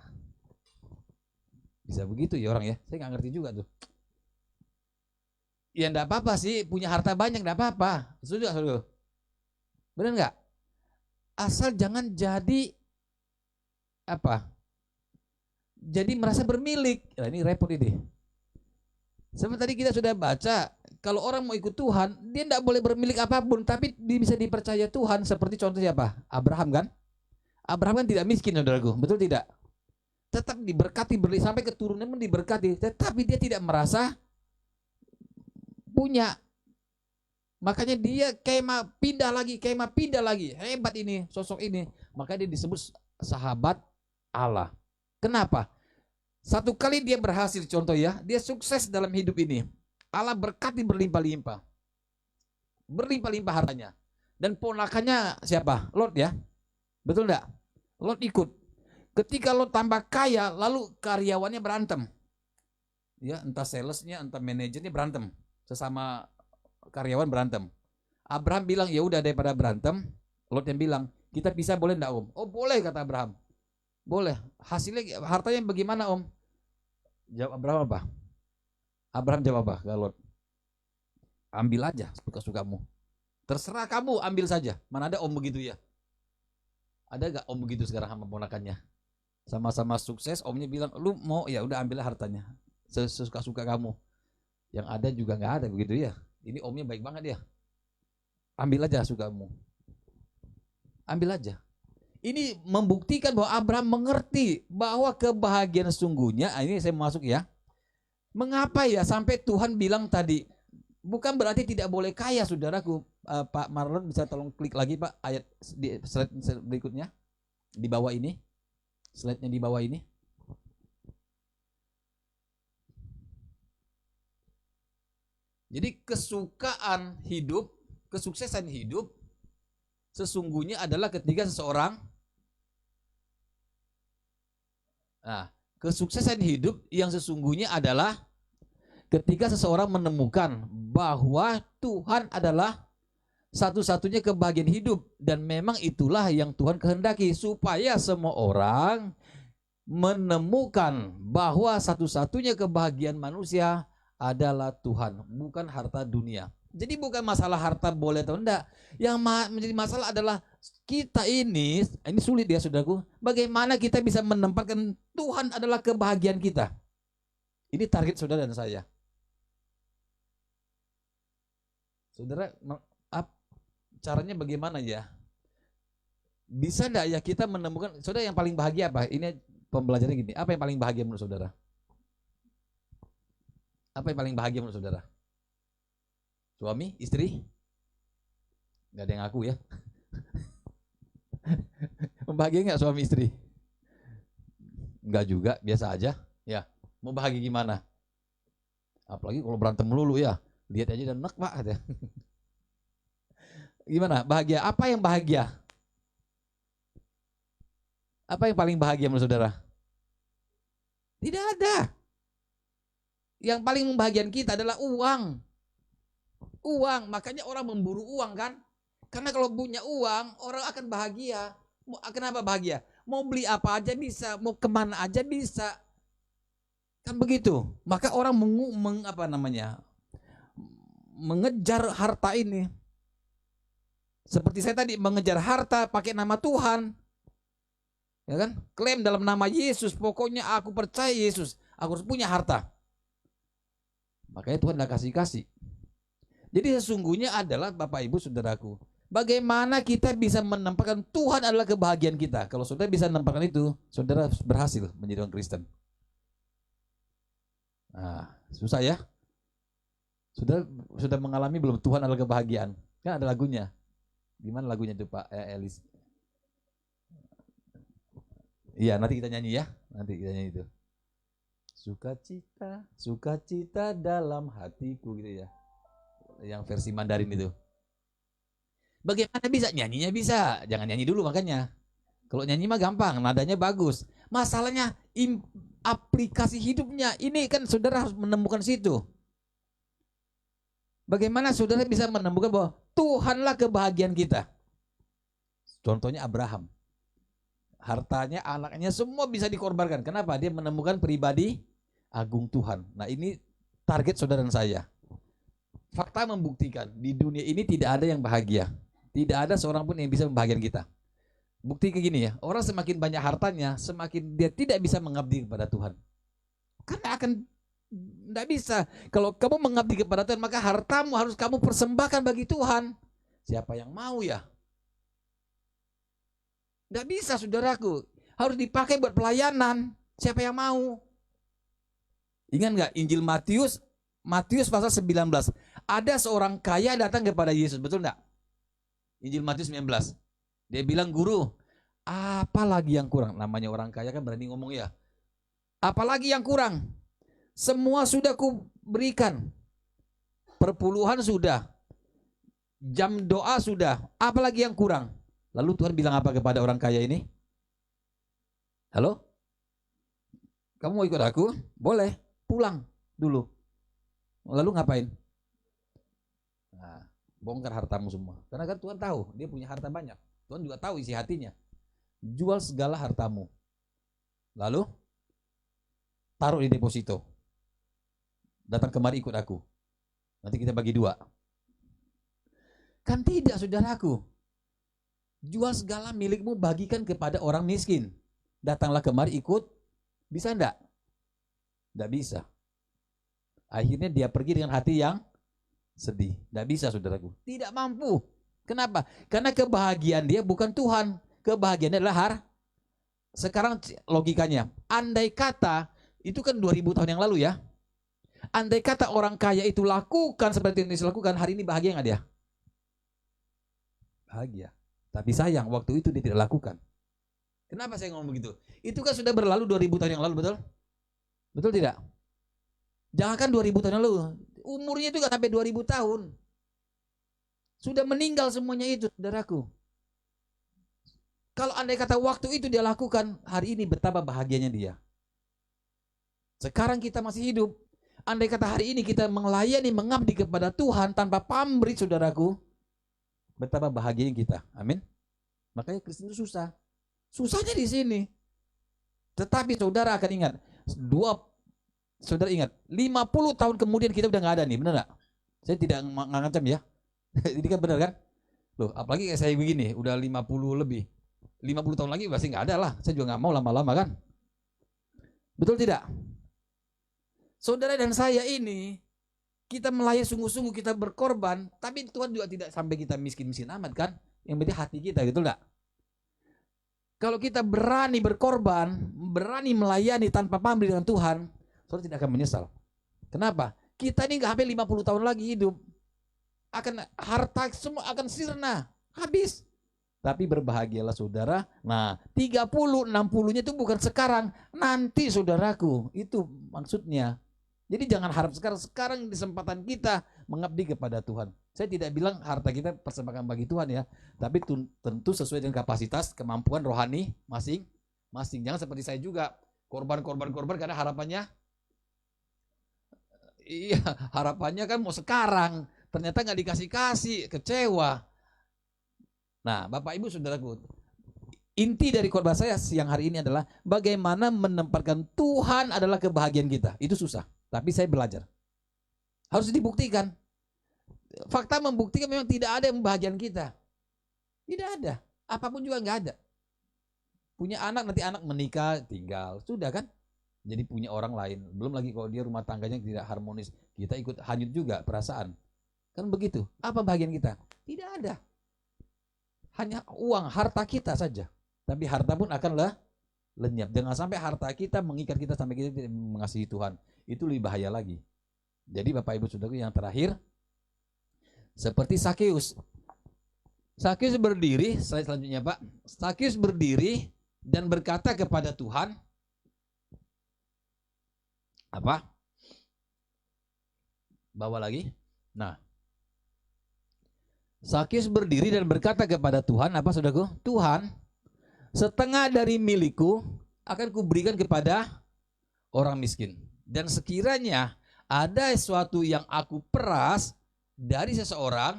bisa begitu ya orang ya? Saya nggak ngerti juga tuh. Ya enggak apa-apa sih, punya harta banyak enggak apa-apa. Setuju, saudara? Benar enggak? Asal jangan jadi apa? Jadi merasa bermilik. Nah, ini repot ini. Seperti tadi kita sudah baca, kalau orang mau ikut Tuhan, dia enggak boleh bermilik apapun, tapi dia bisa dipercaya Tuhan. Seperti contoh siapa? Abraham kan? Abraham kan tidak miskin, saudaraku. Betul tidak? Tetap diberkati, sampai keturunannya pun diberkati. Tetapi dia tidak merasa punya. Makanya dia kemah pindah lagi. Hebat ini, sosok ini. Makanya dia disebut sahabat Allah. Kenapa? Satu kali dia berhasil, contoh ya, dia sukses dalam hidup ini. Allah berkati berlimpah-limpah. Berlimpah-limpah hartanya. Dan ponakannya siapa? Lot ya. Betul enggak? Lot ikut. Ketika Lot tambah kaya, lalu karyawannya berantem. Ya, entah salesnya, entah manajernya berantem. Sesama karyawan berantem. Abraham bilang, ya udah daripada berantem. Lot yang bilang, kita pisah boleh enggak om? Oh boleh, kata Abraham. Boleh. Hasilnya hartanya bagaimana om? Jawab Abraham apa? Abraham jawab apa ke Lot? Ambil aja suka-sukamu. Terserah kamu, ambil saja. Mana ada om begitu ya? Ada gak om begitu sekarang sama ponakannya? Sama-sama sukses, omnya bilang, lu mau ya udah ambillah hartanya. Sesuka-suka kamu. Yang ada juga nggak ada begitu ya. Ini omnya baik banget ya. Ambil aja sukamu. Ambil aja. Ini membuktikan bahwa Abraham mengerti bahwa kebahagiaan sesungguhnya, ini saya masuk ya. Mengapa ya sampai Tuhan bilang tadi, bukan berarti tidak boleh kaya, saudaraku. Pak Marlon bisa tolong klik lagi Pak ayat di slide berikutnya di bawah ini. Slide-nya di bawah ini. Jadi kesukaan hidup, kesuksesan hidup sesungguhnya adalah ketika seseorang kesuksesan hidup yang sesungguhnya adalah ketika seseorang menemukan bahwa Tuhan adalah satu-satunya kebahagiaan hidup, dan memang itulah yang Tuhan kehendaki, supaya semua orang menemukan bahwa satu-satunya kebahagiaan manusia adalah Tuhan, bukan harta dunia. Jadi bukan masalah harta boleh atau enggak. Yang menjadi masalah adalah kita ini sulit ya saudaraku. Bagaimana kita bisa menempatkan Tuhan adalah kebahagiaan kita. Ini target saudara dan saya. Saudara, caranya bagaimana ya? Bisa enggak ya kita menemukan, saudara, yang paling bahagia apa? Ini pembelajaran gini, apa yang paling bahagia menurut saudara? Apa yang paling bahagia menurut saudara? Suami, istri? Gak ada yang ngaku ya. Membahagia nggak suami istri? Enggak juga, biasa aja. Ya, mau bahagia gimana? Apalagi kalau berantem melulu ya. Lihat aja dan enak Pak. Gimana? Bahagia? Apa yang bahagia? Apa yang paling bahagia menurut saudara? Tidak ada. Yang paling membahagiakan kita adalah uang. Uang, makanya orang memburu uang kan? Karena kalau punya uang, orang akan bahagia. Kenapa bahagia? Mau beli apa aja bisa, mau kemana aja bisa. Kan begitu. Maka orang mengejar harta ini. Seperti saya tadi mengejar harta pakai nama Tuhan. Ya kan? Klaim dalam nama Yesus, pokoknya aku percaya Yesus, aku harus punya harta. Makanya Tuhan udah kasih. Jadi sesungguhnya adalah Bapak Ibu Saudaraku, bagaimana kita bisa menempatkan Tuhan adalah kebahagiaan kita. Kalau saudara bisa menempatkan itu, saudara berhasil menjadi orang Kristen. Nah, susah ya. Sudah mengalami belum Tuhan adalah kebahagiaan? Kan ada lagunya. Gimana lagunya itu Pak Elis? Iya, nanti kita nyanyi ya. Nanti kita nyanyi itu. Sukacita dalam hatiku gitu ya. Yang versi Mandarin itu. Bagaimana bisa? Nyanyinya bisa. Jangan nyanyi dulu makanya. Kalau nyanyi mah gampang, nadanya bagus. Masalahnya aplikasi hidupnya. Ini kan saudara harus menemukan situ. Bagaimana saudara bisa menemukan bahwa Tuhanlah kebahagiaan kita. Contohnya Abraham. Hartanya, anaknya semua bisa dikorbankan. Kenapa? Dia menemukan pribadi agung Tuhan. Nah ini target saudara dan saya. Fakta membuktikan di dunia ini tidak ada yang bahagia. Tidak ada seorang pun yang bisa membahagiakan kita. Bukti kayak gini ya, orang semakin banyak hartanya, semakin dia tidak bisa mengabdi kepada Tuhan. Karena tidak bisa. Kalau kamu mengabdi kepada Tuhan, maka hartamu harus kamu persembahkan bagi Tuhan. Siapa yang mau ya? Tidak bisa saudaraku. Harus dipakai buat pelayanan. Siapa yang mau? Ingat nggak Injil Matius pasal 19. Ada seorang kaya datang kepada Yesus. Betul nggak? Injil Matius 19. Dia bilang, guru, apa lagi yang kurang? Namanya orang kaya kan berani ngomong ya. Apalagi yang kurang? Semua sudah kuberikan. Perpuluhan sudah. Jam doa sudah. Apalagi yang kurang? Lalu Tuhan bilang apa kepada orang kaya ini? Halo? Kamu mau ikut aku? Boleh. Pulang dulu. Lalu ngapain? Nah, bongkar hartamu semua. Karena kan Tuhan tahu dia punya harta banyak. Tuhan juga tahu isi hatinya. Jual segala hartamu. Lalu taruh di deposito. Datang kemari ikut aku. Nanti kita bagi dua. Kan tidak saudaraku. Jual segala milikmu bagikan kepada orang miskin. Datanglah kemari ikut. Bisa enggak? Enggak bisa. Akhirnya dia pergi dengan hati yang sedih. Enggak bisa saudaraku. Tidak mampu. Kenapa? Karena kebahagiaan dia bukan Tuhan. Kebahagiaan adalah sekarang logikanya. Andai kata, itu kan 2000 tahun yang lalu ya. Andai kata orang kaya itu lakukan seperti yang dilakukan, hari ini bahagia nggak dia? Bahagia. Tapi sayang, waktu itu dia tidak lakukan. Kenapa saya ngomong begitu? Itu kan sudah berlalu 2000 tahun yang lalu, betul? Betul tidak? Jangankan 2000 tahun yang lalu, umurnya itu gak sampai 2000 tahun. Sudah meninggal semuanya itu, saudaraku. Kalau andai kata waktu itu dia lakukan, hari ini betapa bahagianya dia. Sekarang kita masih hidup. Andai kata hari ini kita melayani, mengabdi kepada Tuhan tanpa pamrih, saudaraku, betapa bahagianya kita. Amin. Makanya Kristen itu susah. Susahnya di sini. Tetapi saudara akan ingat, saudara ingat, 50 tahun kemudian kita udah nggak ada nih, benar nggak? Saya tidak ngancam ya. Ini kan benar kan? Loh, apalagi kayak saya begini, udah 50 lebih. 50 tahun lagi pasti nggak ada lah. Saya juga nggak mau lama-lama kan. Betul tidak? Saudara dan saya ini, kita melayani sungguh-sungguh, kita berkorban, tapi Tuhan juga tidak sampai kita miskin-miskin amat kan? Yang penting hati kita, gitu enggak? Kalau kita berani berkorban, berani melayani tanpa pamrih dengan Tuhan, saudara tidak akan menyesal. Kenapa? Kita ini nggak sampai 50 tahun lagi hidup. Harta semua akan sirna, habis. Tapi berbahagialah saudara. Nah, 30, 60-nya itu bukan sekarang, nanti saudaraku. Itu maksudnya. Jadi jangan harap sekarang kesempatan kita mengabdi kepada Tuhan. Saya tidak bilang harta kita persembahkan bagi Tuhan ya, tapi tentu sesuai dengan kapasitas, kemampuan rohani masing-masing. Jangan seperti saya juga, korban karena harapannya, iya harapannya kan mau sekarang, ternyata nggak dikasih, kecewa. Nah, Bapak Ibu Saudaraku, inti dari khotbah saya siang hari ini adalah bagaimana menempatkan Tuhan adalah kebahagiaan kita. Itu susah, tapi saya belajar. Harus dibuktikan. Fakta membuktikan memang tidak ada yang membahagiakan kita. Tidak ada. Apapun juga nggak ada. Punya anak, nanti anak menikah, tinggal. Sudah kan? Jadi punya orang lain. Belum lagi kalau dia rumah tangganya tidak harmonis. Kita ikut hanyut juga perasaan. Kan begitu. Apa bahagian kita? Tidak ada. Hanya uang, harta kita saja. Tapi harta pun akan lenyap. Jangan sampai harta kita mengikat kita sampai kita tidak mengasihi Tuhan. Itu lebih bahaya lagi. Jadi Bapak Ibu Saudara yang terakhir, seperti Sakeus. Sakeus berdiri, slide selanjutnya Pak. Sakeus berdiri dan berkata kepada Tuhan, apa? Bawa lagi. Nah, Sakeus berdiri dan berkata kepada Tuhan, apa saudaraku? Tuhan, setengah dari milikku akan kuberikan kepada orang miskin. Dan sekiranya ada sesuatu yang aku peras dari seseorang,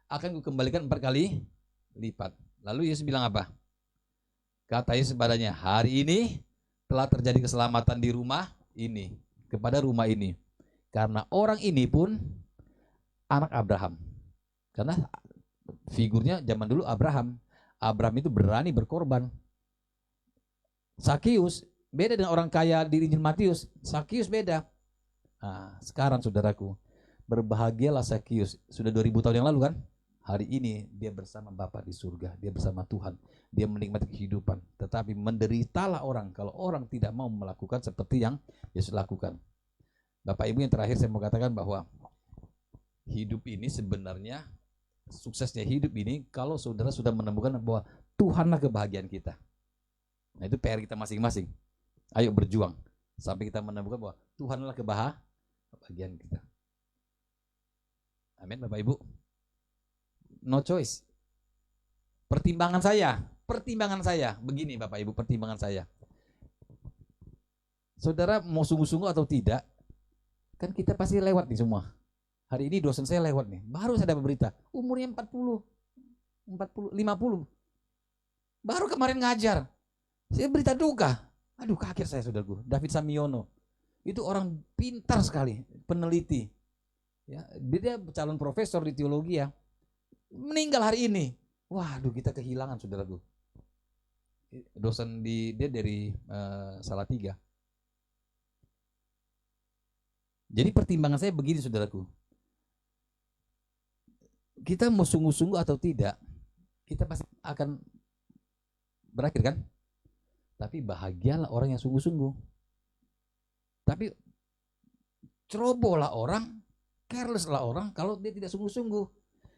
akan kukembalikan 4 kali lipat. Lalu Yesus bilang apa? Kata Yesus padanya, hari ini telah terjadi keselamatan di rumah ini, kepada rumah ini. Karena orang ini pun anak Abraham. Karena figurnya zaman dulu Abraham. Abraham itu berani berkorban. Sakeus beda dengan orang kaya di Injil Matius. Sakeus beda. Nah, sekarang saudaraku, berbahagialah Sakeus. Sudah 2000 tahun yang lalu kan? Hari ini dia bersama Bapa di surga. Dia bersama Tuhan. Dia menikmati kehidupan. Tetapi menderitalah orang kalau orang tidak mau melakukan seperti yang Yesus lakukan. Bapak Ibu yang terakhir saya mau katakan bahwa hidup ini sebenarnya, suksesnya hidup ini kalau saudara sudah menemukan bahwa Tuhanlah kebahagiaan kita. Nah itu PR kita masing-masing. Ayo berjuang sampai kita menemukan bahwa Tuhanlah kebahagiaan kita. Amin Bapak Ibu. No choice. Pertimbangan saya begini Bapak Ibu, pertimbangan saya. Saudara mau sungguh-sungguh atau tidak, kan kita pasti lewat nih semua. Hari ini dosen saya lewat nih, baru saya dapat berita, umurnya 50, 50. Baru kemarin ngajar. Saya berita duka. Aduh kaget saya saudaraku. David Samiono. Itu orang pintar sekali, peneliti. Ya, dia calon profesor di teologi ya. Meninggal hari ini. Waduh kita kehilangan saudaraku. Dosen dia dari Salatiga. Jadi pertimbangan saya begini saudaraku. Kita mau sungguh-sungguh atau tidak, kita pasti akan berakhir kan? Tapi bahagialah orang yang sungguh-sungguh. Tapi cerobohlah orang, carelesslah orang kalau dia tidak sungguh-sungguh.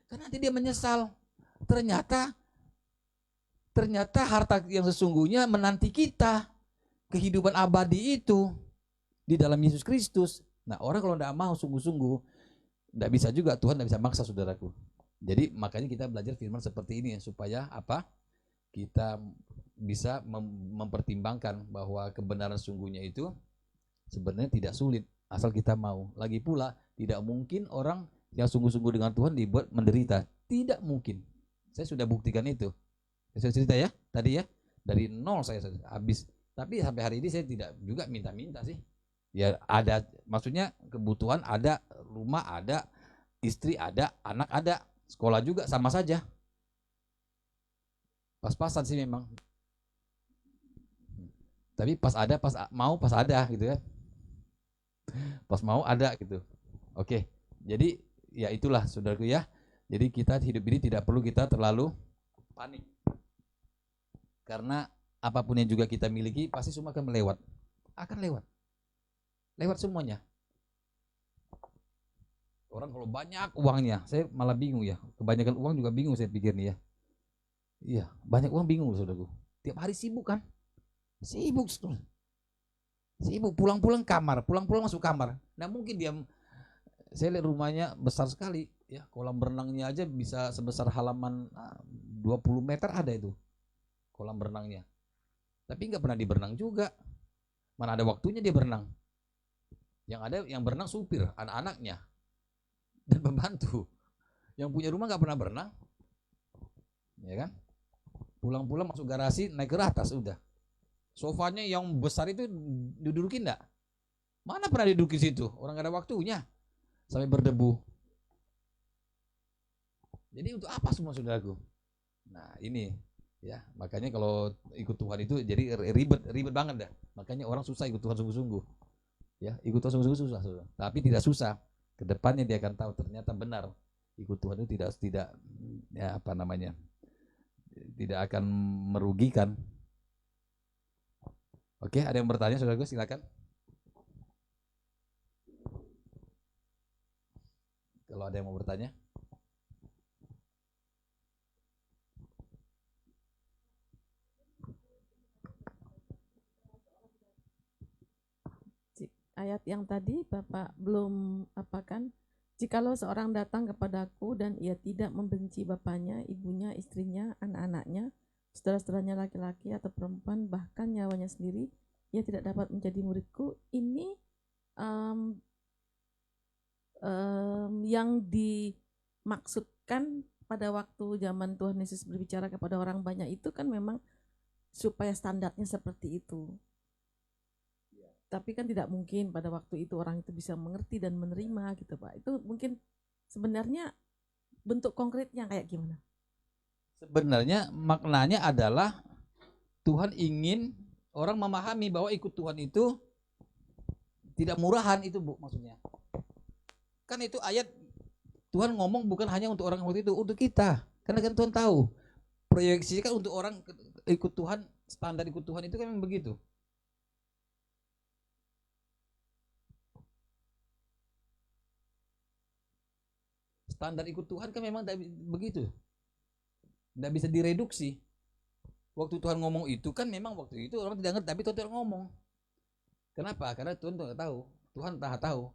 Karena nanti dia menyesal. Ternyata harta yang sesungguhnya menanti kita. Kehidupan abadi itu di dalam Yesus Kristus. Nah orang kalau tidak mau sungguh-sungguh, tidak bisa juga, Tuhan tidak bisa maksa saudaraku. Jadi makanya kita belajar firman seperti ini supaya apa? Kita bisa mempertimbangkan bahwa kebenaran sungguhnya itu sebenarnya tidak sulit asal kita mau. Lagi pula tidak mungkin orang yang sungguh-sungguh dengan Tuhan dibuat menderita. Tidak mungkin. Saya sudah buktikan itu. Saya cerita ya tadi ya, dari nol saya habis. Tapi sampai hari ini saya tidak juga minta-minta sih. Ya ada, maksudnya kebutuhan ada, rumah ada, istri ada, anak ada, sekolah juga sama saja. Pas-pasan sih memang. Tapi pas ada, pas mau, pas ada gitu ya. Pas mau ada gitu. Oke. Jadi ya itulah saudaraku ya. Jadi kita hidup ini tidak perlu kita terlalu panik. Karena apapun yang juga kita miliki pasti semua akan melewat. Akan lewat. Lewat semuanya. Orang kalau banyak uangnya, saya malah bingung ya. Kebanyakan uang juga bingung saya pikir nih ya. Iya, banyak uang bingung saudaraku. Tiap hari sibuk kan? Sibuk. Sibuk pulang-pulang kamar, pulang-pulang masuk kamar. Nah mungkin dia Saya lihat rumahnya besar sekali ya, kolam berenangnya aja bisa sebesar halaman 20 meter ada itu kolam berenangnya. Tapi nggak pernah diberenang juga. Mana ada waktunya dia berenang. Yang ada yang berenang supir, anak-anaknya dan pembantu. Yang punya rumah nggak pernah berenang, ya kan? Pulang-pulang masuk garasi naik ke atas udah. Sofanya yang besar itu didudukin enggak? Mana pernah didudukin situ? Orang gak ada waktunya. Sampai berdebu. Jadi untuk apa semua saudaraku? Nah ini ya, makanya kalau ikut Tuhan itu jadi ribet banget dah. Makanya orang susah ikut Tuhan sungguh-sungguh. Ya, ikut Tuhan sungguh-sungguh susah, saudara. Tapi tidak susah. Kedepannya dia akan tahu ternyata benar ikut Tuhan itu tidak ya apa namanya? Tidak akan merugikan. Oke, ada yang bertanya, saudaraku, silakan. Kalau ada yang mau bertanya. Ayat yang tadi Bapak belum apakan, jikalau seorang datang kepadaku dan ia tidak membenci bapaknya, ibunya, istrinya, anak-anaknya, saudara-saudaranya laki-laki atau perempuan, bahkan nyawanya sendiri, ia tidak dapat menjadi muridku. Ini yang dimaksudkan pada waktu zaman Tuhan Yesus berbicara kepada orang banyak itu kan memang supaya standarnya seperti itu. Tapi kan tidak mungkin pada waktu itu orang itu bisa mengerti dan menerima gitu Pak. Itu mungkin sebenarnya bentuk konkretnya kayak gimana? Sebenarnya maknanya adalah Tuhan ingin orang memahami bahwa ikut Tuhan itu tidak murahan, itu Bu maksudnya. Kan itu ayat Tuhan ngomong bukan hanya untuk orang waktu itu, untuk kita. Karena kan Tuhan tahu proyeksinya kan untuk orang ikut Tuhan, standar ikut Tuhan itu kan memang begitu. Standar ikut Tuhan kan memang begitu. Tidak bisa direduksi. Waktu Tuhan ngomong itu kan memang waktu itu orang tidak ngerti, tapi Tuhan ngomong. Kenapa? Karena Tuhan tidak tahu. Tuhan tahu.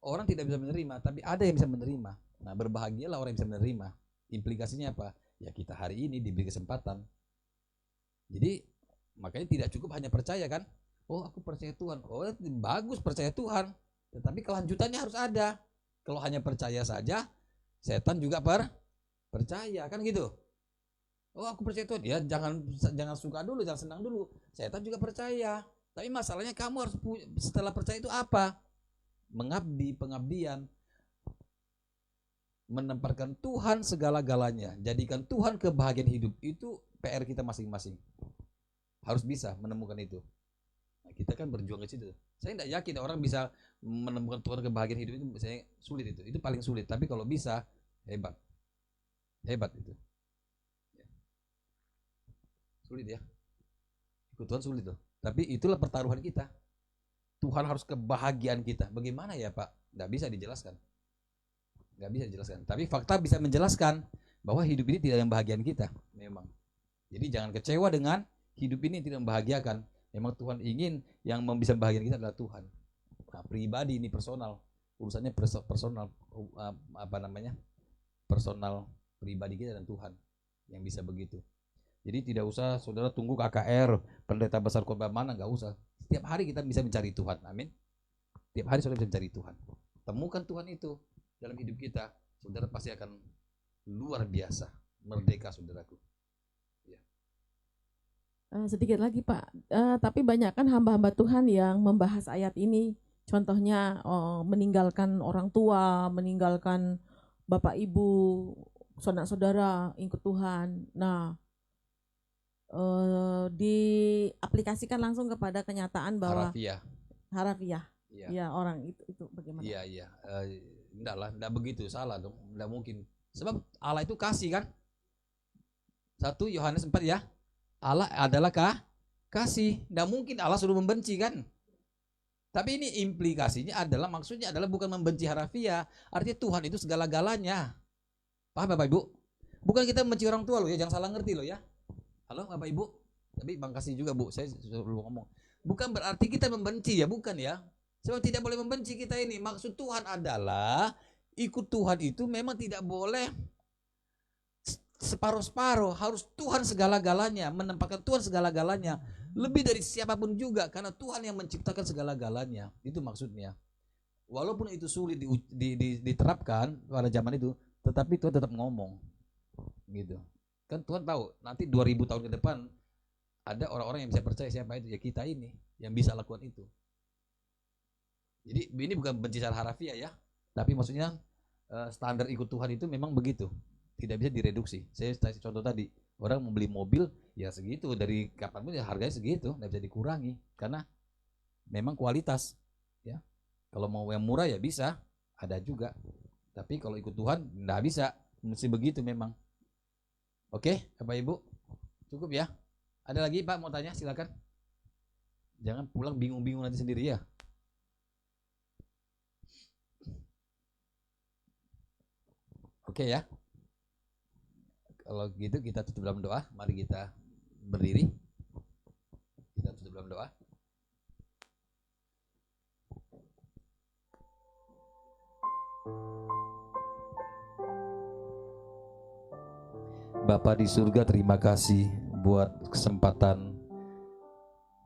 Orang tidak bisa menerima, tapi ada yang bisa menerima. Nah, berbahagialah orang yang bisa menerima. Implikasinya apa? Ya kita hari ini diberi kesempatan. Jadi makanya tidak cukup hanya percaya kan? Oh, aku percaya Tuhan. Oh, bagus percaya Tuhan. Tetapi kelanjutannya harus ada. Kalau hanya percaya saja, setan juga percaya kan gitu. Oh, aku percaya Tuhan. Ya jangan suka dulu, jangan senang dulu. Setan juga percaya. Tapi masalahnya kamu harus setelah percaya itu apa? Mengabdi, pengabdian. Menempatkan Tuhan segala-galanya. Jadikan Tuhan kebahagiaan hidup. Itu PR kita masing-masing. Harus bisa menemukan itu. Nah, kita kan berjuang ke situ. Saya tidak yakin orang bisa menemukan Tuhan kebahagiaan hidup itu. Saya sulit itu. Itu paling sulit. Tapi kalau bisa, hebat. Hebat itu. Sulit ya. Ikut Tuhan sulit tuh. Tapi itulah pertaruhan kita. Tuhan harus kebahagiaan kita. Bagaimana ya Pak? Nggak bisa dijelaskan. Nggak bisa dijelaskan. Tapi fakta bisa menjelaskan bahwa hidup ini tidak membahagiakan kita. Memang. Jadi jangan kecewa dengan hidup ini tidak membahagiakan. Memang Tuhan ingin yang bisa membahagiakan kita adalah Tuhan. Nah, pribadi ini personal. Urusannya personal. Apa namanya? Personal pribadi kita dan Tuhan. Yang bisa begitu. Jadi tidak usah saudara tunggu KKR, pendeta besar khotbah mana, nggak usah. Setiap hari kita bisa mencari Tuhan, amin. Setiap hari saudara bisa mencari Tuhan. Temukan Tuhan itu dalam hidup kita, saudara pasti akan luar biasa, merdeka saudaraku. Ya. Sedikit lagi Pak, tapi banyak kan hamba-hamba Tuhan yang membahas ayat ini. Contohnya meninggalkan orang tua, meninggalkan bapak ibu, saudara-saudara, ikut Tuhan. Nah, diaplikasikan langsung kepada kenyataan bahwa harafiah ya orang itu bagaimana? Iya enggak lah, enggak begitu, salah dong, enggak mungkin. Sebab Allah itu kasih kan. 1 Yohanes 4 ya. Allah adalah kasih. Enggak mungkin Allah suruh membenci kan. Tapi ini implikasinya adalah, maksudnya adalah bukan membenci harafiah. Artinya Tuhan itu segala-galanya. Paham Bapak Ibu? Bukan kita membenci orang tua loh ya, jangan salah ngerti loh ya. Halo Bapak Ibu, tapi Bang kasih juga Bu, saya belum ngomong. Bukan berarti kita membenci ya, bukan ya. Sebab tidak boleh membenci kita ini. Maksud Tuhan adalah ikut Tuhan itu memang tidak boleh separuh-separuh, harus Tuhan segala-galanya, menempatkan Tuhan segala-galanya, lebih dari siapapun juga, karena Tuhan yang menciptakan segala-galanya. Itu maksudnya. Walaupun itu sulit diterapkan pada zaman itu, tetapi Tuhan tetap ngomong, gitu. Kan Tuhan tahu nanti 2000 tahun ke depan ada orang-orang yang bisa percaya siapa itu, ya kita ini yang bisa lakukan itu. Jadi ini bukan benci secara harafiah ya, tapi maksudnya standar ikut Tuhan itu memang begitu. Tidak bisa direduksi. Saya kasih contoh tadi, orang membeli mobil ya segitu, dari kapanpun ya harganya segitu, tidak bisa dikurangi karena memang kualitas ya. Kalau mau yang murah ya bisa, ada juga. Tapi kalau ikut Tuhan tidak bisa, mesti begitu memang. Oke, Bapak Ibu, cukup ya. Ada lagi Pak mau tanya, silakan. Jangan pulang bingung-bingung nanti sendiri ya. Oke ya. Kalau gitu kita tutup dalam doa. Mari kita berdiri. Kita tutup dalam doa. Bapa di surga, terima kasih buat kesempatan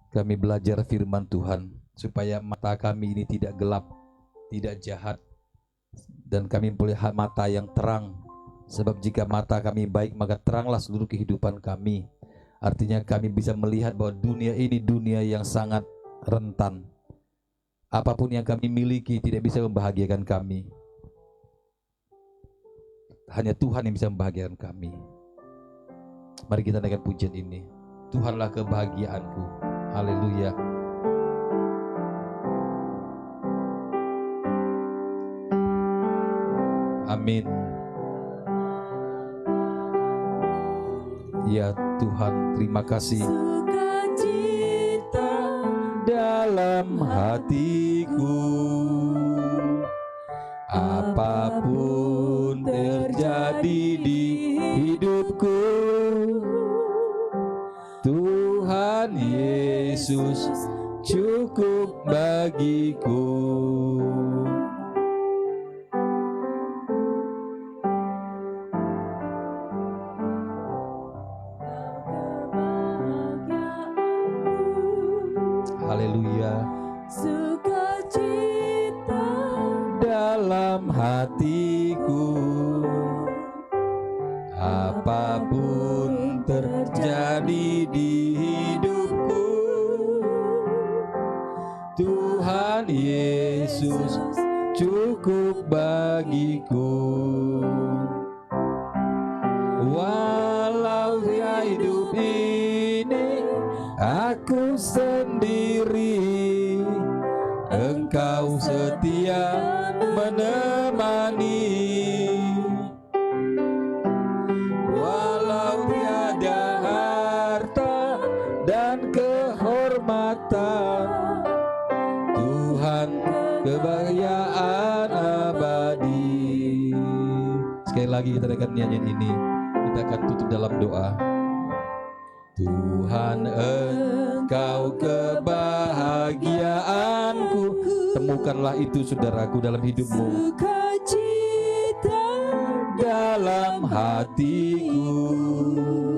kami belajar firman Tuhan, supaya mata kami ini tidak gelap, tidak jahat, dan kami mempunyai mata yang terang. Sebab jika mata kami baik, maka teranglah seluruh kehidupan kami. Artinya kami bisa melihat bahwa dunia ini dunia yang sangat rentan. Apapun yang kami miliki tidak bisa membahagiakan kami. Hanya Tuhan yang bisa membahagiakan kami. Mari kita naikkan pujian ini. Tuhanlah kebahagiaanku. Haleluya. Amin. Ya Tuhan, terima kasih. Sukacita dalam hatiku, apapun terjadi di hidupku, Tuhan Yesus cukup bagiku. Haleluya. Sukacita dalam hatiku, apapun terjadi di hidupku, Tuhan Yesus cukup bagiku. Walau hidup ini aku sendiri, Engkau setia menemani. Walau tiada harta dan kehormatan, Tuhan kebahagiaan abadi. Sekali lagi kita akan nyanyian ini. Kita akan tutup dalam doa. Tuhan, Engkau kebahagiaanku. Temukanlah itu saudaraku dalam hidupmu. Sukacita dalam hatiku.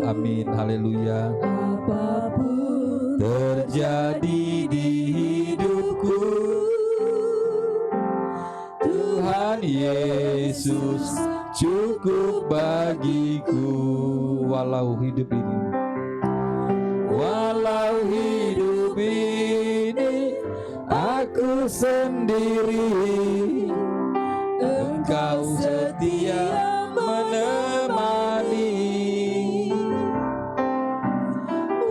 Amin, haleluya. Apapun terjadi di hidupku, Tuhan Yesus cukup bagiku. Walau hidup ini, walau hidup ini aku sendiri, Engkau setia menemani.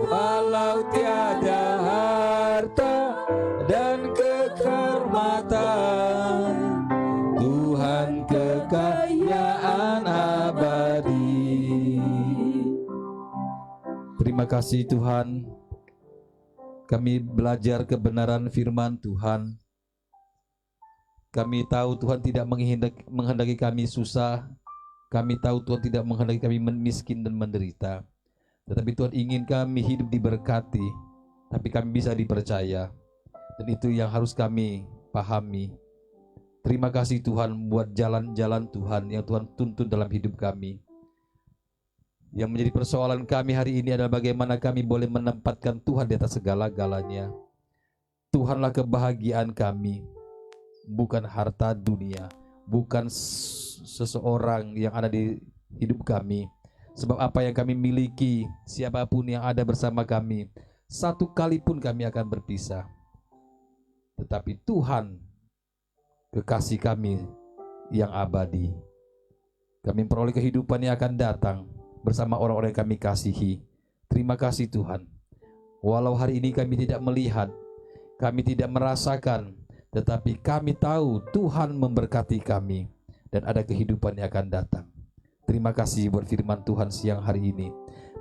Walau tiada harta dan kehormatan, Tuhan kekayaan abadi. Terima kasih Tuhan, kami belajar kebenaran firman Tuhan. Kami tahu Tuhan tidak menghendaki kami susah. Kami tahu Tuhan tidak menghendaki kami miskin dan menderita. Tetapi Tuhan ingin kami hidup diberkati, tapi kami bisa dipercaya. Dan itu yang harus kami pahami. Terima kasih Tuhan buat jalan-jalan Tuhan yang Tuhan tuntun dalam hidup kami. Yang menjadi persoalan kami hari ini adalah bagaimana kami boleh menempatkan Tuhan di atas segala-galanya. Tuhanlah kebahagiaan kami, bukan harta dunia, bukan seseorang yang ada di hidup kami. Sebab apa yang kami miliki, siapapun yang ada bersama kami, satu kali pun kami akan berpisah. Tetapi Tuhan, kekasih kami yang abadi. Kami memperoleh kehidupan yang akan datang bersama orang-orang yang kami kasihi. Terima kasih Tuhan. Walau hari ini kami tidak melihat, kami tidak merasakan, tetapi kami tahu Tuhan memberkati kami dan ada kehidupan yang akan datang. Terima kasih buat firman Tuhan siang hari ini.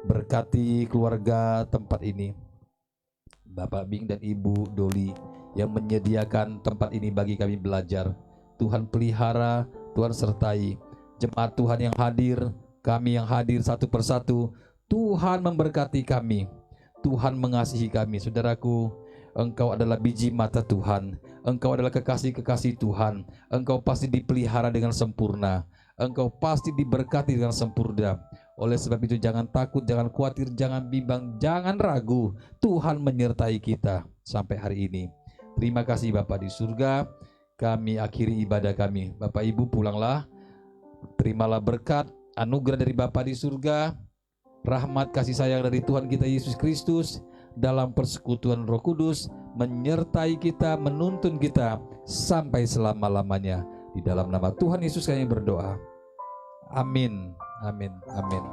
Berkati keluarga tempat ini, Bapak Bing dan Ibu Doli yang menyediakan tempat ini bagi kami belajar. Tuhan pelihara, Tuhan sertai jemaat Tuhan yang hadir, kami yang hadir satu persatu. Tuhan memberkati kami, Tuhan mengasihi kami. Saudaraku, engkau adalah biji mata Tuhan, engkau adalah kekasih-kekasih Tuhan, engkau pasti dipelihara dengan sempurna, engkau pasti diberkati dengan sempurna. Oleh sebab itu jangan takut, jangan khawatir, jangan bimbang, jangan ragu. Tuhan menyertai kita sampai hari ini. Terima kasih Bapa di surga. Kami akhiri ibadah kami. Bapak Ibu pulanglah. Terimalah berkat, anugerah dari Bapa di surga, rahmat kasih sayang dari Tuhan kita Yesus Kristus, dalam persekutuan Roh Kudus menyertai kita, menuntun kita sampai selama-lamanya. Di dalam nama Tuhan Yesus kami berdoa. Amin. Amin. Amin.